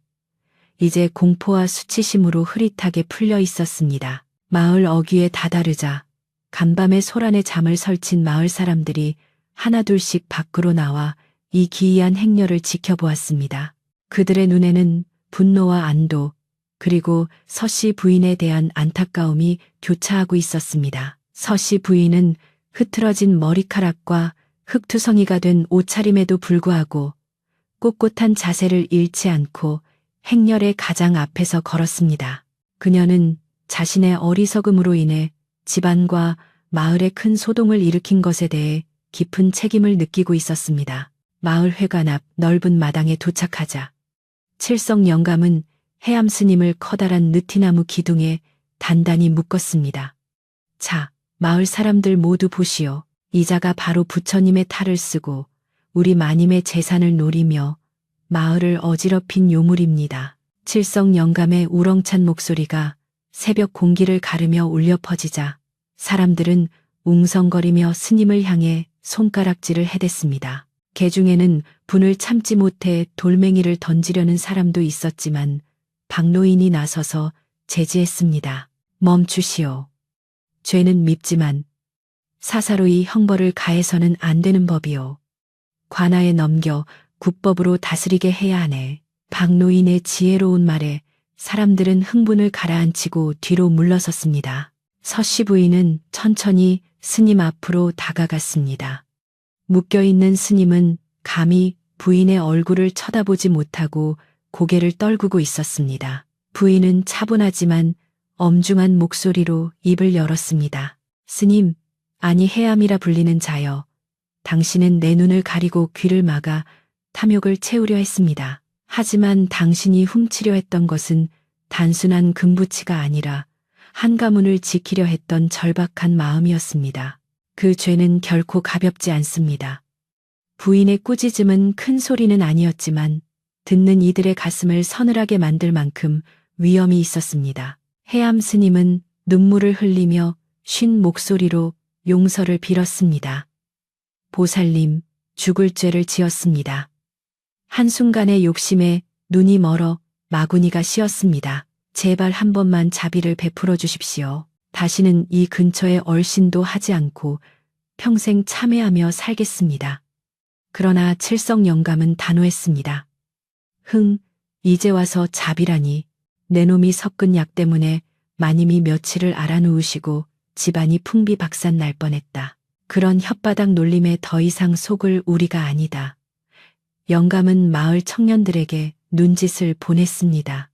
이제 공포와 수치심으로 흐릿하게 풀려 있었습니다. 마을 어귀에 다다르자 간밤에 소란에 잠을 설친 마을 사람들이 하나둘씩 밖으로 나와 이 기이한 행렬을 지켜보았습니다. 그들의 눈에는 분노와 안도 그리고 서씨 부인에 대한 안타까움이 교차하고 있었습니다. 서씨 부인은 흐트러진 머리카락과 흙투성이가 된 옷차림에도 불구하고 꼿꼿한 자세를 잃지 않고 행렬의 가장 앞에서 걸었습니다. 그녀는 자신의 어리석음으로 인해 집안과 마을에 큰 소동을 일으킨 것에 대해 깊은 책임을 느끼고 있었습니다. 마을 회관 앞 넓은 마당에 도착하자 칠성 영감은 해암 스님을 커다란 느티나무 기둥에 단단히 묶었습니다. 자, 마을 사람들 모두 보시오. 이자가 바로 부처님의 탈을 쓰고 우리 마님의 재산을 노리며 마을을 어지럽힌 요물입니다. 칠성 영감의 우렁찬 목소리가 새벽 공기를 가르며 울려 퍼지자 사람들은 웅성거리며 스님을 향해 손가락질을 해댔습니다. 개중에는 분을 참지 못해 돌멩이를 던지려는 사람도 있었지만 박노인이 나서서 제지했습니다. 멈추시오. 죄는 밉지만 사사로이 형벌을 가해서는 안 되는 법이오. 관아에 넘겨 국법으로 다스리게 해야 하네. 박노인의 지혜로운 말에 사람들은 흥분을 가라앉히고 뒤로 물러섰습니다. 서씨 부인은 천천히 스님 앞으로 다가갔습니다. 묶여있는 스님은 감히 부인의 얼굴을 쳐다보지 못하고 고개를 떨구고 있었습니다. 부인은 차분하지만 엄중한 목소리로 입을 열었습니다. 스님, 아니 해암이라 불리는 자여, 당신은 내 눈을 가리고 귀를 막아 탐욕을 채우려 했습니다. 하지만 당신이 훔치려 했던 것은 단순한 금부치가 아니라 한 가문을 지키려 했던 절박한 마음이었습니다. 그 죄는 결코 가볍지 않습니다. 부인의 꾸짖음은 큰 소리는 아니었지만 듣는 이들의 가슴을 서늘하게 만들 만큼 위험이 있었습니다. 해암 스님은 눈물을 흘리며 쉰 목소리로 용서를 빌었습니다. 보살님, 죽을 죄를 지었습니다. 한순간의 욕심에 눈이 멀어 마구니가 씌었습니다. 제발 한 번만 자비를 베풀어 주십시오. 다시는 이 근처에 얼씬도 하지 않고 평생 참회하며 살겠습니다. 그러나 칠성 영감은 단호했습니다. 이제 와서 자비라니. 내 놈이 섞은 약 때문에 마님이 며칠을 알아누우시고 집안이 풍비박산 날 뻔했다. 그런 혓바닥 놀림에 더 이상 속을 우리가 아니다. 영감은 마을 청년들에게 눈짓을 보냈습니다.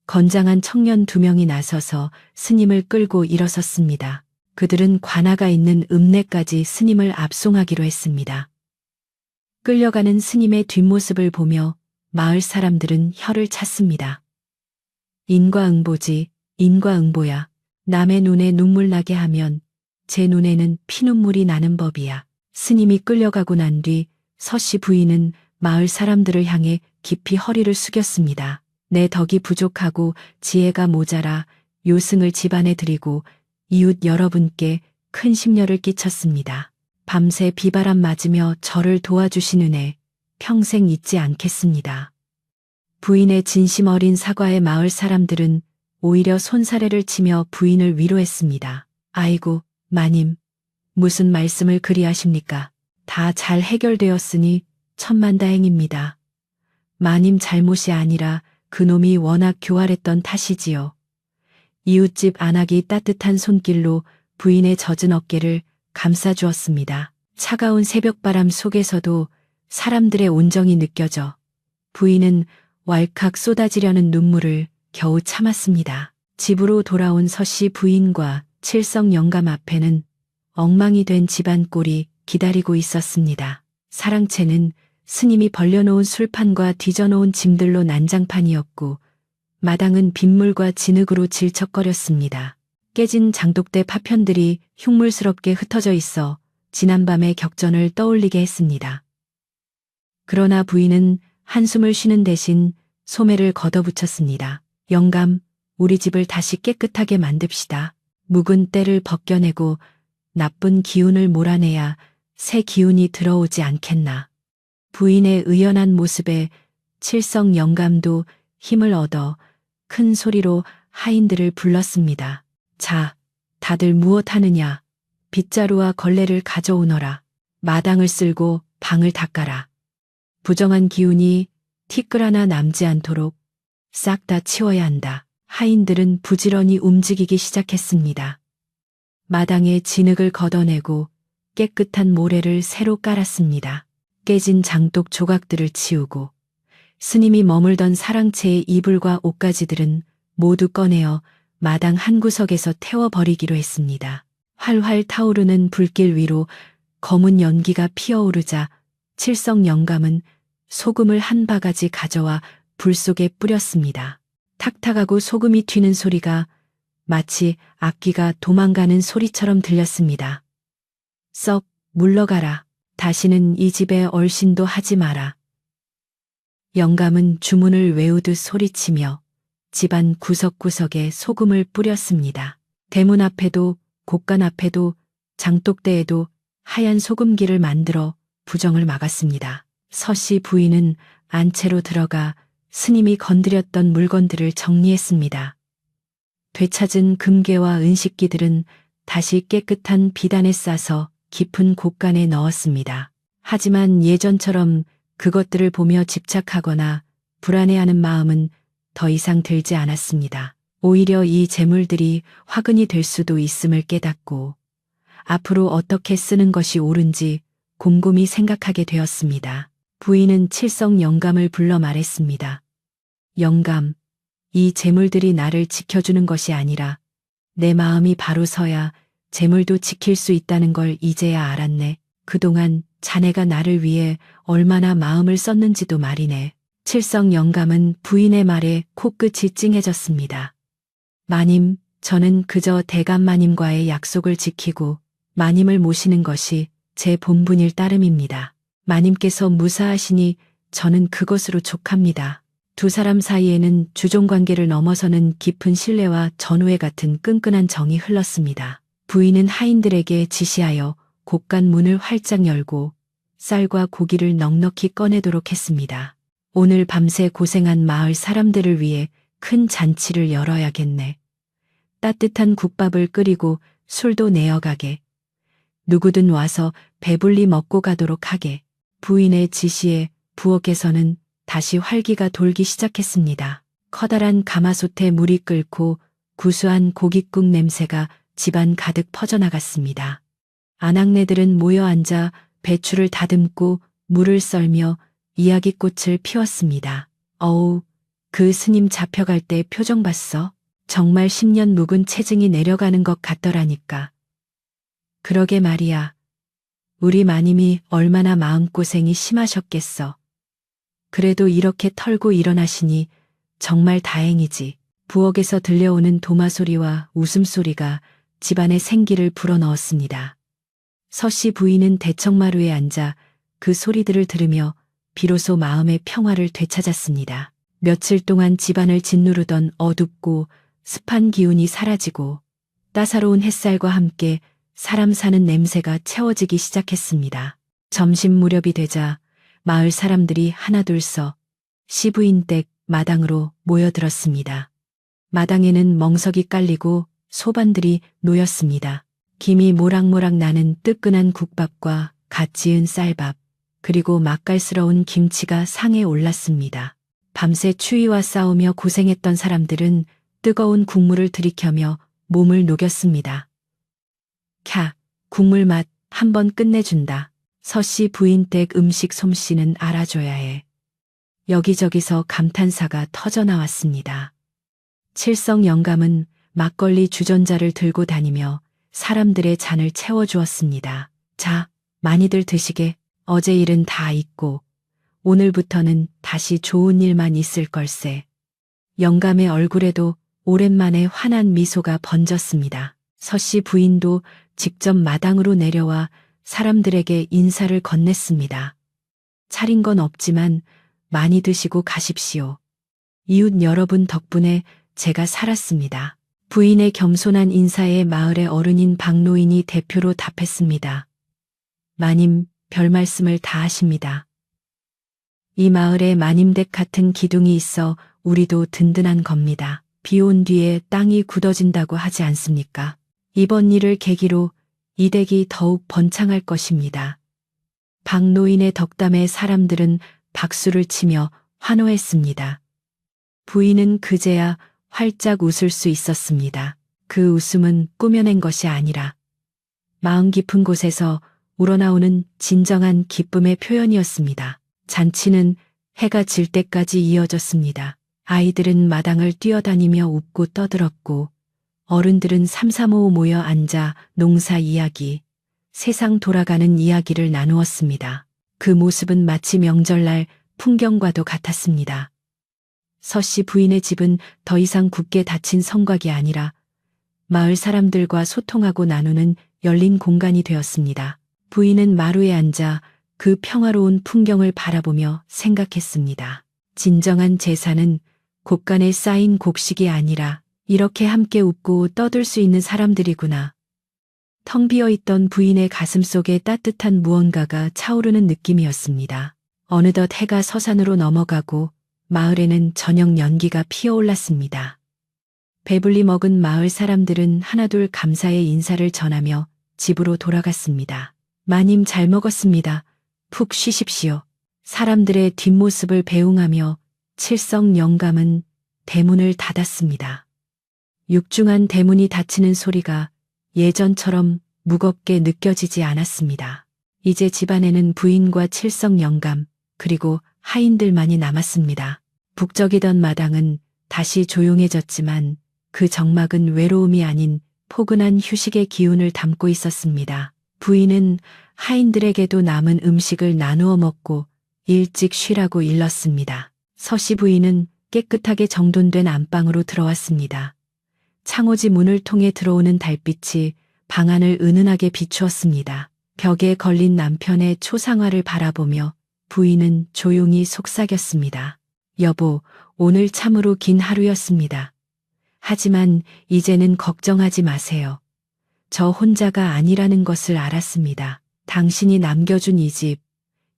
건장한 청년 2명이 나서서 스님을 끌고 일어섰습니다. 그들은 관아가 있는 읍내까지 스님을 압송하기로 했습니다. 끌려가는 스님의 뒷모습을 보며 마을 사람들은 혀를 찼습니다. 인과응보지, 인과응보야. 남의 눈에 눈물 나게 하면 제 눈에는 피눈물이 나는 법이야. 스님이 끌려가고 난 뒤 서씨 부인은 마을 사람들을 향해 깊이 허리를 숙였습니다. 내 덕이 부족하고 지혜가 모자라 요승을 집안에 드리고 이웃 여러분께 큰 심려를 끼쳤습니다. 밤새 비바람 맞으며 저를 도와주신 은혜 평생 잊지 않겠습니다. 부인의 진심 어린 사과에 마을 사람들은 오히려 손사래를 치며 부인을 위로했습니다. 아이고, 마님, 무슨 말씀을 그리 하십니까? 다 잘 해결되었으니 천만다행입니다. 마님 잘못이 아니라 그놈이 워낙 교활했던 탓이지요. 이웃집 안악이 따뜻한 손길로 부인의 젖은 어깨를 감싸주었습니다. 차가운 새벽바람 속에서도 사람들의 온정이 느껴져 부인은 왈칵 쏟아지려는 눈물을 겨우 참았습니다. 집으로 돌아온 서씨 부인과 칠성 영감 앞에는 엉망이 된 집안 꼴이 기다리고 있었습니다. 사랑채는 스님이 벌려놓은 술판과 뒤져놓은 짐들로 난장판이었고 마당은 빗물과 진흙으로 질척거렸습니다. 깨진 장독대 파편들이 흉물스럽게 흩어져 있어 지난밤의 격전을 떠올리게 했습니다. 그러나 부인은 한숨을 쉬는 대신 소매를 걷어붙였습니다. 영감, 우리 집을 다시 깨끗하게 만듭시다. 묵은 때를 벗겨내고 나쁜 기운을 몰아내야 새 기운이 들어오지 않겠나. 부인의 의연한 모습에 칠성 영감도 힘을 얻어 큰 소리로 하인들을 불렀습니다. 자, 다들 무엇 하느냐. 빗자루와 걸레를 가져오너라. 마당을 쓸고 방을 닦아라. 부정한 기운이 티끌 하나 남지 않도록 싹 다 치워야 한다. 하인들은 부지런히 움직이기 시작했습니다. 마당에 진흙을 걷어내고 깨끗한 모래를 새로 깔았습니다. 깨진 장독 조각들을 치우고 스님이 머물던 사랑채의 이불과 옷가지들은 모두 꺼내어 마당 한 구석에서 태워버리기로 했습니다. 활활 타오르는 불길 위로 검은 연기가 피어오르자 칠성 영감은 소금을 한 바가지 가져와 불 속에 뿌렸습니다. 탁탁하고 소금이 튀는 소리가 마치 악귀가 도망가는 소리처럼 들렸습니다. 썩 물러가라. 다시는 이 집에 얼씬도 하지 마라. 영감은 주문을 외우듯 소리치며 집안 구석구석에 소금을 뿌렸습니다. 대문 앞에도 곳간 앞에도 장독대에도 하얀 소금기를 만들어 부정을 막았습니다. 서씨 부인은 안채로 들어가 스님이 건드렸던 물건들을 정리했습니다. 되찾은 금괴와 은식기들은 다시 깨끗한 비단에 싸서 깊은 곳간에 넣었습니다. 하지만 예전처럼 그것들을 보며 집착하거나 불안해하는 마음은 더 이상 들지 않았습니다. 오히려 이 재물들이 화근이 될 수도 있음을 깨닫고 앞으로 어떻게 쓰는 것이 옳은지 곰곰이 생각하게 되었습니다. 부인은 칠성 영감을 불러 말했습니다. 영감, 이 재물들이 나를 지켜주는 것이 아니라 내 마음이 바로 서야 재물도 지킬 수 있다는 걸 이제야 알았네. 그동안 자네가 나를 위해 얼마나 마음을 썼는지도 말이네. 칠성 영감은 부인의 말에 코끝이 찡해졌습니다. 마님, 저는 그저 대감 마님과의 약속을 지키고 마님을 모시는 것이 제 본분일 따름입니다. 마님께서 무사하시니 저는 그것으로 족합니다. 두 사람 사이에는 주종관계를 넘어서는 깊은 신뢰와 전우애 같은 끈끈한 정이 흘렀습니다. 부인은 하인들에게 지시하여 곳간 문을 활짝 열고 쌀과 고기를 넉넉히 꺼내도록 했습니다. 오늘 밤새 고생한 마을 사람들을 위해 큰 잔치를 열어야겠네. 따뜻한 국밥을 끓이고 술도 내어가게. 누구든 와서 배불리 먹고 가도록 하게. 부인의 지시에 부엌에서는 다시 활기가 돌기 시작했습니다. 커다란 가마솥에 물이 끓고 구수한 고깃국 냄새가 집안 가득 퍼져나갔습니다. 아낙네들은 모여 앉아 배추를 다듬고 물을 썰며 이야기꽃을 피웠습니다. 어우, 그 스님 잡혀갈 때 표정 봤어? 정말 10년 묵은 체증이 내려가는 것 같더라니까. 그러게 말이야. 우리 마님이 얼마나 마음고생이 심하셨겠어. 그래도 이렇게 털고 일어나시니 정말 다행이지. 부엌에서 들려오는 도마소리와 웃음소리가 집안의 생기를 불어넣었습니다. 서씨 부인은 대청마루에 앉아 그 소리들을 들으며 비로소 마음의 평화를 되찾았습니다. 며칠 동안 집안을 짓누르던 어둡고 습한 기운이 사라지고 따사로운 햇살과 함께 사람 사는 냄새가 채워지기 시작했습니다. 점심 무렵이 되자 마을 사람들이 하나둘 서 시부인 댁 마당으로 모여들었습니다. 마당에는 멍석이 깔리고 소반들이 놓였습니다. 김이 모락모락 나는 뜨끈한 국밥과 갓 지은 쌀밥, 그리고 맛깔스러운 김치가 상에 올랐습니다. 밤새 추위와 싸우며 고생했던 사람들은 뜨거운 국물을 들이켜며 몸을 녹였습니다. 캬, 국물 맛 한번 끝내준다. 서씨 부인 댁 음식 솜씨는 알아줘야 해. 여기저기서 감탄사가 터져 나왔습니다. 칠성 영감은 막걸리 주전자를 들고 다니며 사람들의 잔을 채워주었습니다. 자, 많이들 드시게. 어제 일은 다 잊고 오늘부터는 다시 좋은 일만 있을 걸세. 영감의 얼굴에도 오랜만에 환한 미소가 번졌습니다. 서씨 부인도 직접 마당으로 내려와 사람들에게 인사를 건넸습니다. 차린 건 없지만 많이 드시고 가십시오. 이웃 여러분 덕분에 제가 살았습니다. 부인의 겸손한 인사에 마을의 어른인 박노인이 대표로 답했습니다. 마님, 별 말씀을 다 하십니다. 이 마을에 마님댁 같은 기둥이 있어 우리도 든든한 겁니다. 비 온 뒤에 땅이 굳어진다고 하지 않습니까? 이번 일을 계기로 이 댁이 더욱 번창할 것입니다. 박노인의 덕담에 사람들은 박수를 치며 환호했습니다. 부인은 그제야 활짝 웃을 수 있었습니다. 그 웃음은 꾸며낸 것이 아니라 마음 깊은 곳에서 우러나오는 진정한 기쁨의 표현이었습니다. 잔치는 해가 질 때까지 이어졌습니다. 아이들은 마당을 뛰어다니며 웃고 떠들었고 어른들은 삼삼오오 모여 앉아 농사 이야기, 세상 돌아가는 이야기를 나누었습니다. 그 모습은 마치 명절날 풍경과도 같았습니다. 서씨 부인의 집은 더 이상 굳게 닫힌 성곽이 아니라 마을 사람들과 소통하고 나누는 열린 공간이 되었습니다. 부인은 마루에 앉아 그 평화로운 풍경을 바라보며 생각했습니다. 진정한 제사는 곳간에 쌓인 곡식이 아니라 이렇게 함께 웃고 떠들 수 있는 사람들이구나. 텅 비어있던 부인의 가슴속에 따뜻한 무언가가 차오르는 느낌이었습니다. 어느덧 해가 서산으로 넘어가고 마을에는 저녁 연기가 피어올랐습니다. 배불리 먹은 마을 사람들은 하나둘 감사의 인사를 전하며 집으로 돌아갔습니다. 마님 잘 먹었습니다. 푹 쉬십시오. 사람들의 뒷모습을 배웅하며 칠성 영감은 대문을 닫았습니다. 육중한 대문이 닫히는 소리가 예전처럼 무겁게 느껴지지 않았습니다. 이제 집안에는 부인과 칠성 영감 그리고 하인들만이 남았습니다. 북적이던 마당은 다시 조용해졌지만 그 정막은 외로움이 아닌 포근한 휴식의 기운을 담고 있었습니다. 부인은 하인들에게도 남은 음식을 나누어 먹고 일찍 쉬라고 일렀습니다. 서씨 부인은 깨끗하게 정돈된 안방으로 들어왔습니다. 창호지 문을 통해 들어오는 달빛이 방안을 은은하게 비추었습니다. 벽에 걸린 남편의 초상화를 바라보며 부인은 조용히 속삭였습니다. 여보, 오늘 참으로 긴 하루였습니다. 하지만 이제는 걱정하지 마세요. 저 혼자가 아니라는 것을 알았습니다. 당신이 남겨준 이 집,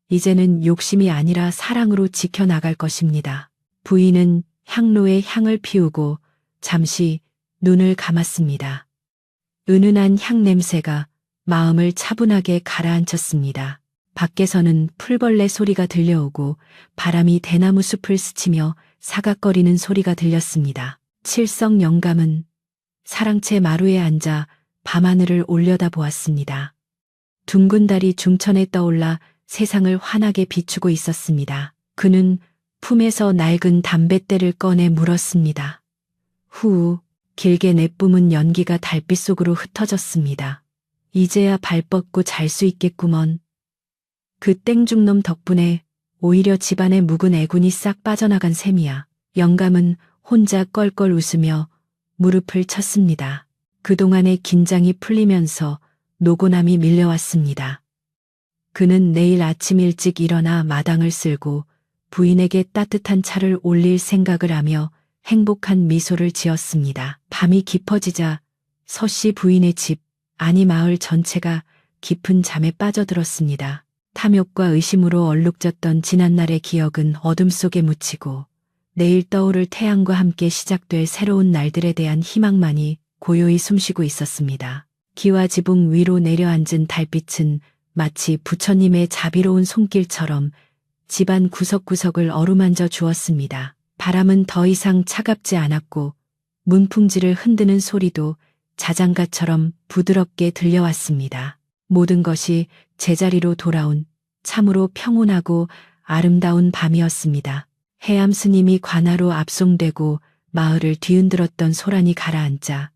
이제는 욕심이 아니라 사랑으로 지켜나갈 것입니다. 부인은 향로에 향을 피우고 잠시 눈을 감았습니다. 은은한 향 냄새가 마음을 차분하게 가라앉혔습니다. 밖에서는 풀벌레 소리가 들려오고 바람이 대나무 숲을 스치며 사각거리는 소리가 들렸습니다. 칠성 영감은 사랑채 마루에 앉아 밤하늘을 올려다보았습니다. 둥근 달이 중천에 떠올라 세상을 환하게 비추고 있었습니다. 그는 품에서 낡은 담뱃대를 꺼내 물었습니다. 후, 길게 내뿜은 연기가 달빛 속으로 흩어졌습니다. 이제야 발 뻗고 잘 수 있겠구먼. 그 땡중놈 덕분에 오히려 집안의 묵은 애군이 싹 빠져나간 셈이야. 영감은 혼자 껄껄 웃으며 무릎을 쳤습니다. 그동안의 긴장이 풀리면서 노곤함이 밀려왔습니다. 그는 내일 아침 일찍 일어나 마당을 쓸고 부인에게 따뜻한 차를 올릴 생각을 하며 행복한 미소를 지었습니다. 밤이 깊어지자 서씨 부인의 집, 아니 마을 전체가 깊은 잠에 빠져들었습니다. 탐욕과 의심으로 얼룩졌던 지난날의 기억은 어둠 속에 묻히고 내일 떠오를 태양과 함께 시작될 새로운 날들에 대한 희망만이 고요히 숨쉬고 있었습니다. 기와 지붕 위로 내려앉은 달빛은 마치 부처님의 자비로운 손길처럼 집안 구석구석을 어루만져 주었습니다. 바람은 더 이상 차갑지 않았고 문풍지를 흔드는 소리도 자장가처럼 부드럽게 들려왔습니다. 모든 것이 제자리로 돌아온 참으로 평온하고 아름다운 밤이었습니다. 해암 스님이 관하로 압송되고 마을을 뒤흔들었던 소란이 가라앉자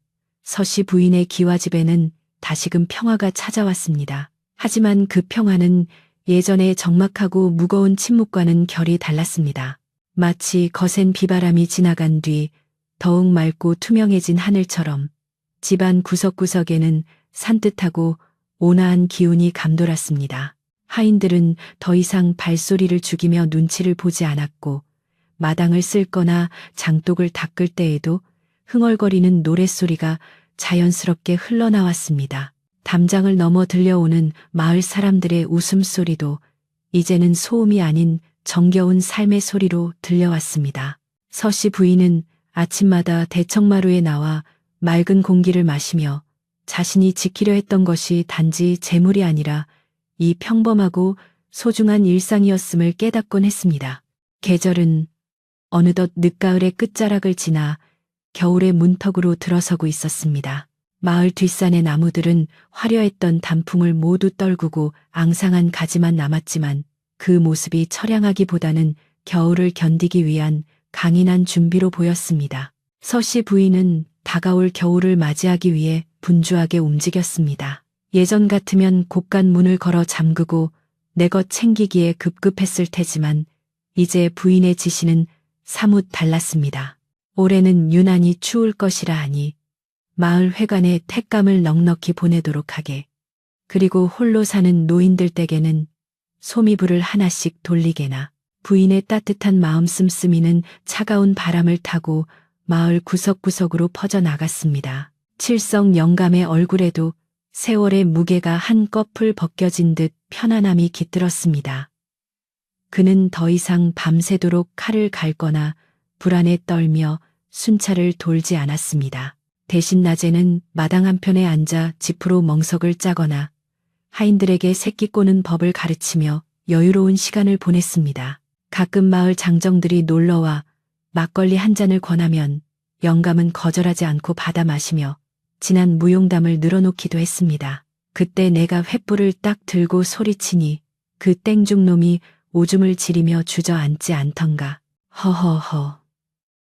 서씨 부인의 기와집에는 다시금 평화가 찾아왔습니다. 하지만 그 평화는 예전의 적막하고 무거운 침묵과는 결이 달랐습니다. 마치 거센 비바람이 지나간 뒤 더욱 맑고 투명해진 하늘처럼 집안 구석구석에는 산뜻하고 온화한 기운이 감돌았습니다. 하인들은 더 이상 발소리를 죽이며 눈치를 보지 않았고 마당을 쓸거나 장독을 닦을 때에도 흥얼거리는 노랫소리가 자연스럽게 흘러나왔습니다. 담장을 넘어 들려오는 마을 사람들의 웃음소리도 이제는 소음이 아닌 정겨운 삶의 소리로 들려왔습니다. 서씨 부인은 아침마다 대청마루에 나와 맑은 공기를 마시며 자신이 지키려 했던 것이 단지 재물이 아니라 이 평범하고 소중한 일상이었음을 깨닫곤 했습니다. 계절은 어느덧 늦가을의 끝자락을 지나 겨울의 문턱으로 들어서고 있었습니다. 마을 뒷산의 나무들은 화려했던 단풍을 모두 떨구고 앙상한 가지만 남았지만 그 모습이 처량하기보다는 겨울을 견디기 위한 강인한 준비로 보였습니다. 서씨 부인은 다가올 겨울을 맞이하기 위해 분주하게 움직였습니다. 예전 같으면 곳간 문을 걸어 잠그고 내 것 챙기기에 급급했을 테지만 이제 부인의 지시는 사뭇 달랐습니다. 올해는 유난히 추울 것이라 하니 마을 회관에 택감을 넉넉히 보내도록 하게. 그리고 홀로 사는 노인들 댁에는 소미불을 하나씩 돌리게나. 부인의 따뜻한 마음 씀씀이는 차가운 바람을 타고 마을 구석구석으로 퍼져나갔습니다. 칠성 영감의 얼굴에도 세월의 무게가 한꺼풀 벗겨진 듯 편안함이 깃들었습니다. 그는 더 이상 밤새도록 칼을 갈거나 불안에 떨며 순찰을 돌지 않았습니다. 대신 낮에는 마당 한편에 앉아 지프로 멍석을 짜거나 하인들에게 새끼 꼬는 법을 가르치며 여유로운 시간을 보냈습니다. 가끔 마을 장정들이 놀러와 막걸리 한 잔을 권하면 영감은 거절하지 않고 받아 마시며 진한 무용담을 늘어놓기도 했습니다. 그때 내가 횃불을 딱 들고 소리치니 그 땡중놈이 오줌을 지리며 주저앉지 않던가. 허허허.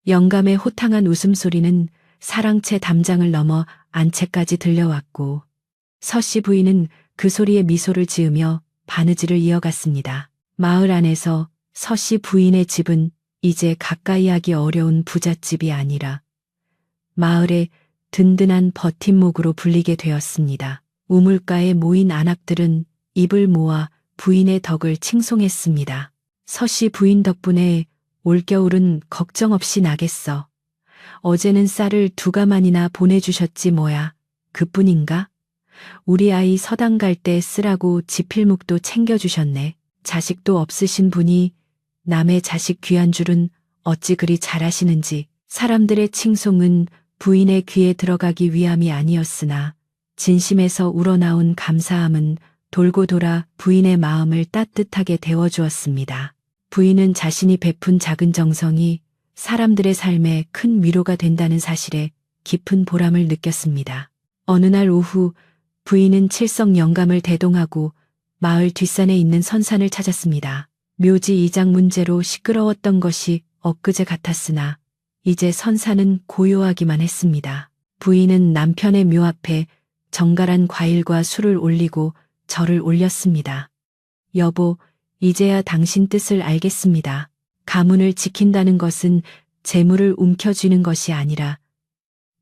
영감의 호탕한 웃음소리는 사랑채 담장을 넘어 안채까지 들려왔고 서씨 부인은 그 소리에 미소를 지으며 바느질을 이어갔습니다. 마을 안에서 서씨 부인의 집은 이제 가까이 하기 어려운 부잣집이 아니라 마을의 든든한 버팀목으로 불리게 되었습니다. 우물가에 모인 안악들은 입을 모아 부인의 덕을 칭송했습니다. 서씨 부인 덕분에 올겨울은 걱정 없이 나겠어. 어제는 쌀을 2가만이나 보내주셨지 뭐야. 그뿐인가? 우리 아이 서당 갈 때 쓰라고 지필묵도 챙겨주셨네. 자식도 없으신 분이 남의 자식 귀한 줄은 어찌 그리 잘하시는지. 사람들의 칭송은 부인의 귀에 들어가기 위함이 아니었으나 진심에서 우러나온 감사함은 돌고 돌아 부인의 마음을 따뜻하게 데워주었습니다. 부인은 자신이 베푼 작은 정성이 사람들의 삶에 큰 위로가 된다는 사실에 깊은 보람을 느꼈습니다. 어느 날 오후 부인은 칠성 영감을 대동하고 마을 뒷산에 있는 선산을 찾았습니다. 묘지 이장 문제로 시끄러웠던 것이 엊그제 같았으나 이제 선산은 고요하기만 했습니다. 부인은 남편의 묘 앞에 정갈한 과일과 술을 올리고 절을 올렸습니다. 여보, 이제야 당신 뜻을 알겠습니다. 가문을 지킨다는 것은 재물을 움켜쥐는 것이 아니라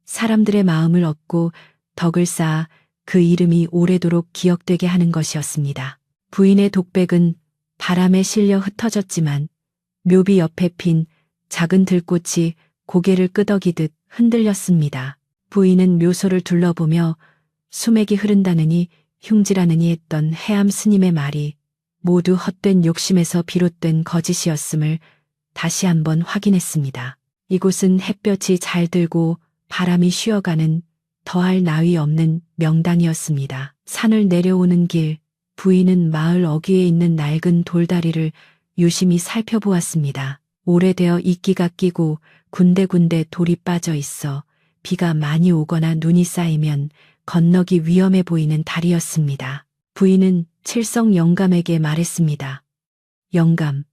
사람들의 마음을 얻고 덕을 쌓아 그 이름이 오래도록 기억되게 하는 것이었습니다. 부인의 독백은 바람에 실려 흩어졌지만 묘비 옆에 핀 작은 들꽃이 고개를 끄덕이듯 흔들렸습니다. 부인은 묘소를 둘러보며 수맥이 흐른다느니 흉지라느니 했던 해암 스님의 말이 모두 헛된 욕심에서 비롯된 거짓이었음을 다시 한번 확인했습니다. 이곳은 햇볕이 잘 들고 바람이 쉬어가는 더할 나위 없는 명당이었습니다. 산을 내려오는 길, 부인은 마을 어귀에 있는 낡은 돌다리를 유심히 살펴보았습니다. 오래되어 이끼가 끼고 군데군데 돌이 빠져 있어 비가 많이 오거나 눈이 쌓이면 건너기 위험해 보이는 다리였습니다. 부인은 칠성 영감에게 말했습니다. 영감,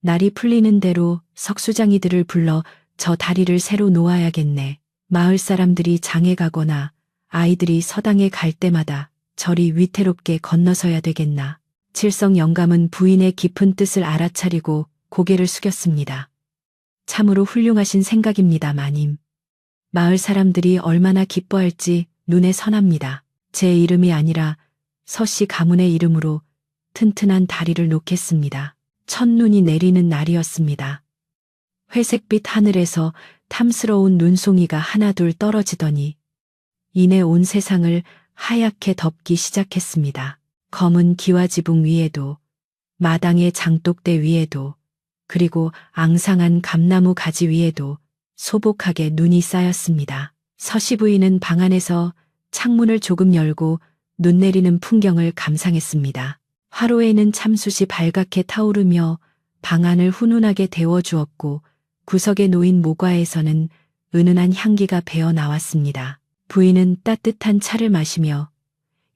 날이 풀리는 대로 석수장이들을 불러 저 다리를 새로 놓아야겠네. 마을 사람들이 장에 가거나 아이들이 서당에 갈 때마다 저리 위태롭게 건너서야 되겠나. 칠성 영감은 부인의 깊은 뜻을 알아차리고 고개를 숙였습니다. 참으로 훌륭하신 생각입니다, 마님. 마을 사람들이 얼마나 기뻐할지 눈에 선합니다. 제 이름이 아니라 서씨 가문의 이름으로 튼튼한 다리를 놓겠습니다. 첫눈이 내리는 날이었습니다. 회색빛 하늘에서 탐스러운 눈송이가 하나둘 떨어지더니 이내 온 세상을 하얗게 덮기 시작했습니다. 검은 기와지붕 위에도, 마당의 장독대 위에도, 그리고 앙상한 감나무 가지 위에도 소복하게 눈이 쌓였습니다. 서씨 부인은 방 안에서 창문을 조금 열고 눈 내리는 풍경을 감상했습니다. 화로에는 참숯이 발갛게 타오르며 방 안을 훈훈하게 데워주었고 구석에 놓인 모과에서는 은은한 향기가 배어 나왔습니다. 부인은 따뜻한 차를 마시며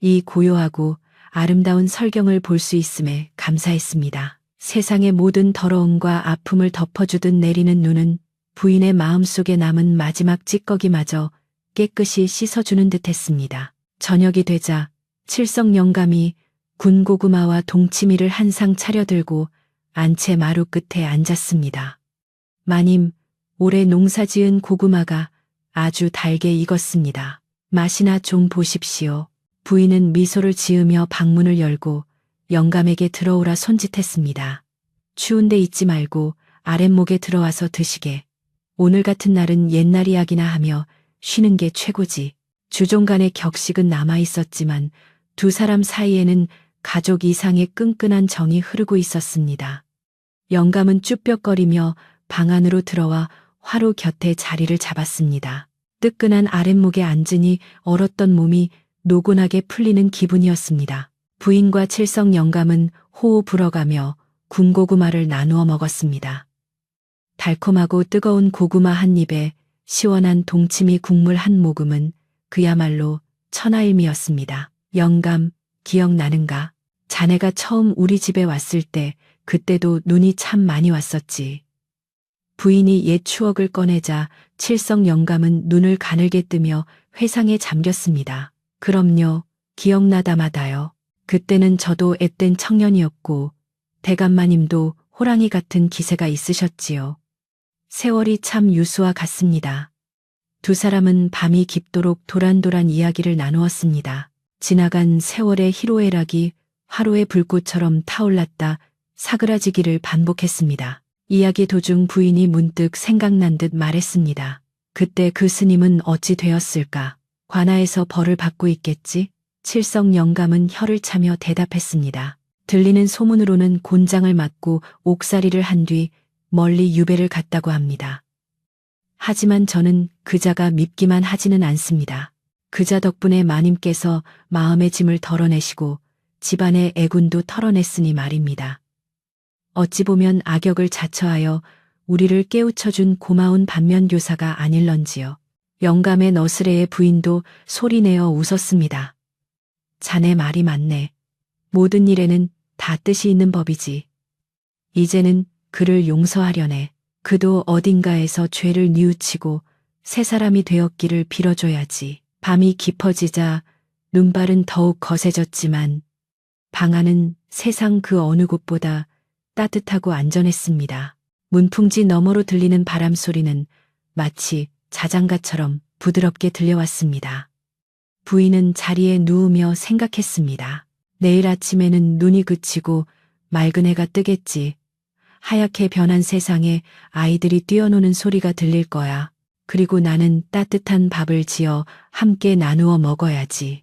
이 고요하고 아름다운 설경을 볼 수 있음에 감사했습니다. 세상의 모든 더러움과 아픔을 덮어주듯 내리는 눈은 부인의 마음속에 남은 마지막 찌꺼기마저 깨끗이 씻어주는 듯했습니다. 저녁이 되자 칠성 영감이 군고구마와 동치미를 한 상 차려들고 안채 마루 끝에 앉았습니다. 마님, 올해 농사지은 고구마가 아주 달게 익었습니다. 맛이나 좀 보십시오. 부인은 미소를 지으며 방문을 열고 영감에게 들어오라 손짓했습니다. 추운데 잊지 말고 아랫목에 들어와서 드시게. 오늘 같은 날은 옛날 이야기나 하며 쉬는 게 최고지. 주종 간의 격식은 남아있었지만 두 사람 사이에는 가족 이상의 끈끈한 정이 흐르고 있었습니다. 영감은 쭈뼛거리며 방 안으로 들어와 화로 곁에 자리를 잡았습니다. 뜨끈한 아랫목에 앉으니 얼었던 몸이 노곤하게 풀리는 기분이었습니다. 부인과 칠성 영감은 호호 불어가며 군고구마를 나누어 먹었습니다. 달콤하고 뜨거운 고구마 한 입에 시원한 동치미 국물 한 모금은 그야말로 천하일미였습니다. 영감, 기억나는가? 자네가 처음 우리 집에 왔을 때 그때도 눈이 참 많이 왔었지. 부인이 옛 추억을 꺼내자 칠성 영감은 눈을 가늘게 뜨며 회상에 잠겼습니다. 그럼요, 기억나다마다요. 그때는 저도 앳된 청년이었고 대감마님도 호랑이 같은 기세가 있으셨지요. 세월이 참 유수와 같습니다. 두 사람은 밤이 깊도록 도란도란 이야기를 나누었습니다. 지나간 세월의 희로애락이 화로의 불꽃처럼 타올랐다 사그라지기를 반복했습니다. 이야기 도중 부인이 문득 생각난 듯 말했습니다. 그때 그 스님은 어찌 되었을까? 관아에서 벌을 받고 있겠지? 칠성 영감은 혀를 차며 대답했습니다. 들리는 소문으로는 곤장을 맞고 옥살이를 한 뒤 멀리 유배를 갔다고 합니다. 하지만 저는 그자가 밉기만 하지는 않습니다. 그자 덕분에 마님께서 마음의 짐을 덜어내시고 집안의 애군도 털어냈으니 말입니다. 어찌 보면 악역을 자처하여 우리를 깨우쳐준 고마운 반면교사가 아닐런지요. 영감의 너스레의 부인도 소리내어 웃었습니다. 자네 말이 맞네. 모든 일에는 다 뜻이 있는 법이지. 이제는 그를 용서하려네. 그도 어딘가에서 죄를 뉘우치고 새 사람이 되었기를 빌어줘야지. 밤이 깊어지자 눈발은 더욱 거세졌지만 방 안은 세상 그 어느 곳보다 따뜻하고 안전했습니다. 문풍지 너머로 들리는 바람 소리는 마치 자장가처럼 부드럽게 들려왔습니다. 부인은 자리에 누우며 생각했습니다. 내일 아침에는 눈이 그치고 맑은 해가 뜨겠지. 하얗게 변한 세상에 아이들이 뛰어노는 소리가 들릴 거야. 그리고 나는 따뜻한 밥을 지어 함께 나누어 먹어야지.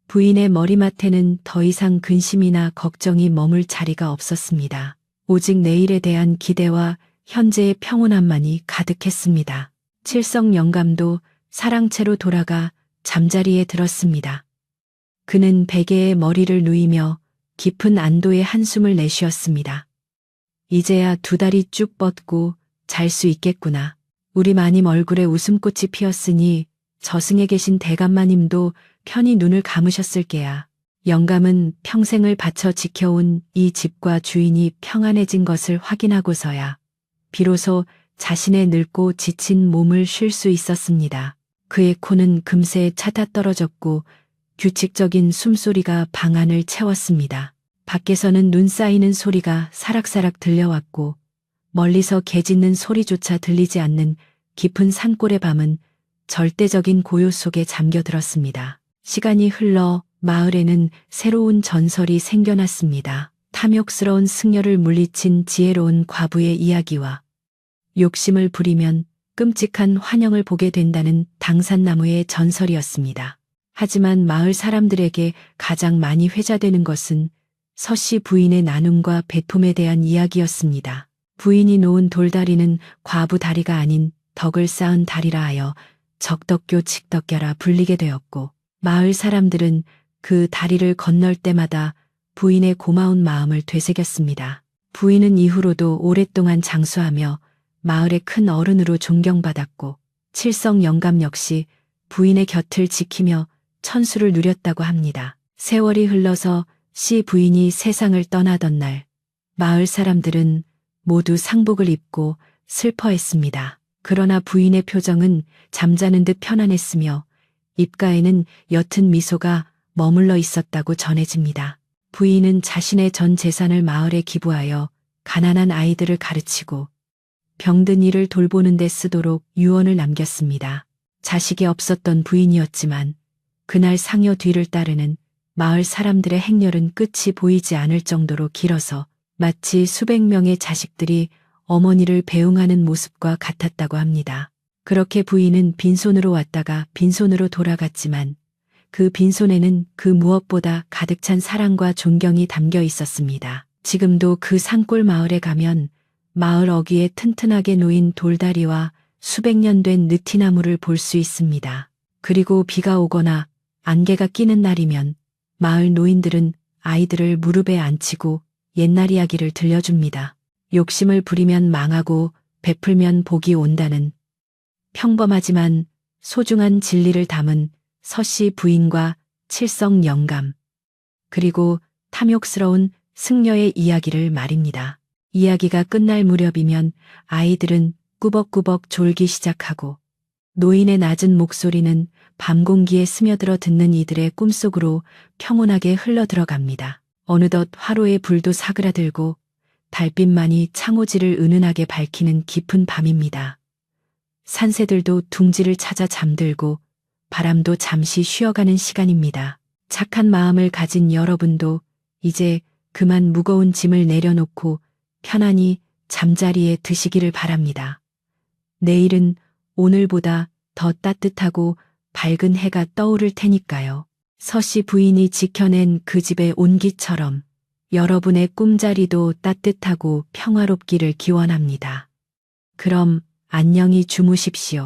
부인의 머리맡에는 더 이상 근심이나 걱정이 머물 자리가 없었습니다. 오직 내일에 대한 기대와 현재의 평온함만이 가득했습니다. 칠성 영감도 사랑채로 돌아가 잠자리에 들었습니다. 그는 베개에 머리를 누이며 깊은 안도의 한숨을 내쉬었습니다. 이제야 두 다리 쭉 뻗고 잘 수 있겠구나. 우리 마님 얼굴에 웃음꽃이 피었으니 저승에 계신 대감마님도 편히 눈을 감으셨을 게야. 영감은 평생을 바쳐 지켜온 이 집과 주인이 평안해진 것을 확인하고서야 비로소 자신의 늙고 지친 몸을 쉴 수 있었습니다. 그의 코는 금세 차다 떨어졌고 규칙적인 숨소리가 방 안을 채웠습니다. 밖에서는 눈 쌓이는 소리가 사락사락 들려왔고 멀리서 개 짖는 소리조차 들리지 않는 깊은 산골의 밤은 절대적인 고요 속에 잠겨들었습니다. 시간이 흘러 마을에는 새로운 전설이 생겨났습니다. 탐욕스러운 승려를 물리친 지혜로운 과부의 이야기와 욕심을 부리면 끔찍한 환영을 보게 된다는 당산나무의 전설이었습니다. 하지만 마을 사람들에게 가장 많이 회자되는 것은 서씨 부인의 나눔과 배품에 대한 이야기였습니다. 부인이 놓은 돌다리는 과부 다리가 아닌 덕을 쌓은 다리라 하여 적덕교 칡덕겨라 불리게 되었고 마을 사람들은 그 다리를 건널 때마다 부인의 고마운 마음을 되새겼습니다. 부인은 이후로도 오랫동안 장수하며 마을의 큰 어른으로 존경받았고 칠성 영감 역시 부인의 곁을 지키며 천수를 누렸다고 합니다. 세월이 흘러서 씨 부인이 세상을 떠나던 날 마을 사람들은 모두 상복을 입고 슬퍼했습니다. 그러나 부인의 표정은 잠자는 듯 편안했으며 입가에는 옅은 미소가 머물러 있었다고 전해집니다. 부인은 자신의 전 재산을 마을에 기부하여 가난한 아이들을 가르치고 병든 이를 돌보는 데 쓰도록 유언을 남겼습니다. 자식이 없었던 부인이었지만 그날 상여 뒤를 따르는 마을 사람들의 행렬은 끝이 보이지 않을 정도로 길어서 마치 수백 명의 자식들이 어머니를 배웅하는 모습과 같았다고 합니다. 그렇게 부인은 빈손으로 왔다가 빈손으로 돌아갔지만 그 빈손에는 그 무엇보다 가득 찬 사랑과 존경이 담겨 있었습니다. 지금도 그 산골 마을에 가면 마을 어귀에 튼튼하게 놓인 돌다리와 수백 년 된 느티나무를 볼 수 있습니다. 그리고 비가 오거나 안개가 끼는 날이면 마을 노인들은 아이들을 무릎에 앉히고 옛날 이야기를 들려줍니다. 욕심을 부리면 망하고 베풀면 복이 온다는 평범하지만 소중한 진리를 담은 서씨 부인과 칠성 영감, 그리고 탐욕스러운 승려의 이야기를 말입니다. 이야기가 끝날 무렵이면 아이들은 꾸벅꾸벅 졸기 시작하고 노인의 낮은 목소리는 밤 공기에 스며들어 듣는 이들의 꿈속으로 평온하게 흘러들어갑니다. 어느덧 화로의 불도 사그라들고 달빛만이 창호지를 은은하게 밝히는 깊은 밤입니다. 산새들도 둥지를 찾아 잠들고 바람도 잠시 쉬어가는 시간입니다. 착한 마음을 가진 여러분도 이제 그만 무거운 짐을 내려놓고 편안히 잠자리에 드시기를 바랍니다. 내일은 오늘보다 더 따뜻하고 밝은 해가 떠오를 테니까요. 서씨 부인이 지켜낸 그 집의 온기처럼 여러분의 꿈자리도 따뜻하고 평화롭기를 기원합니다. 그럼 안녕히 주무십시오.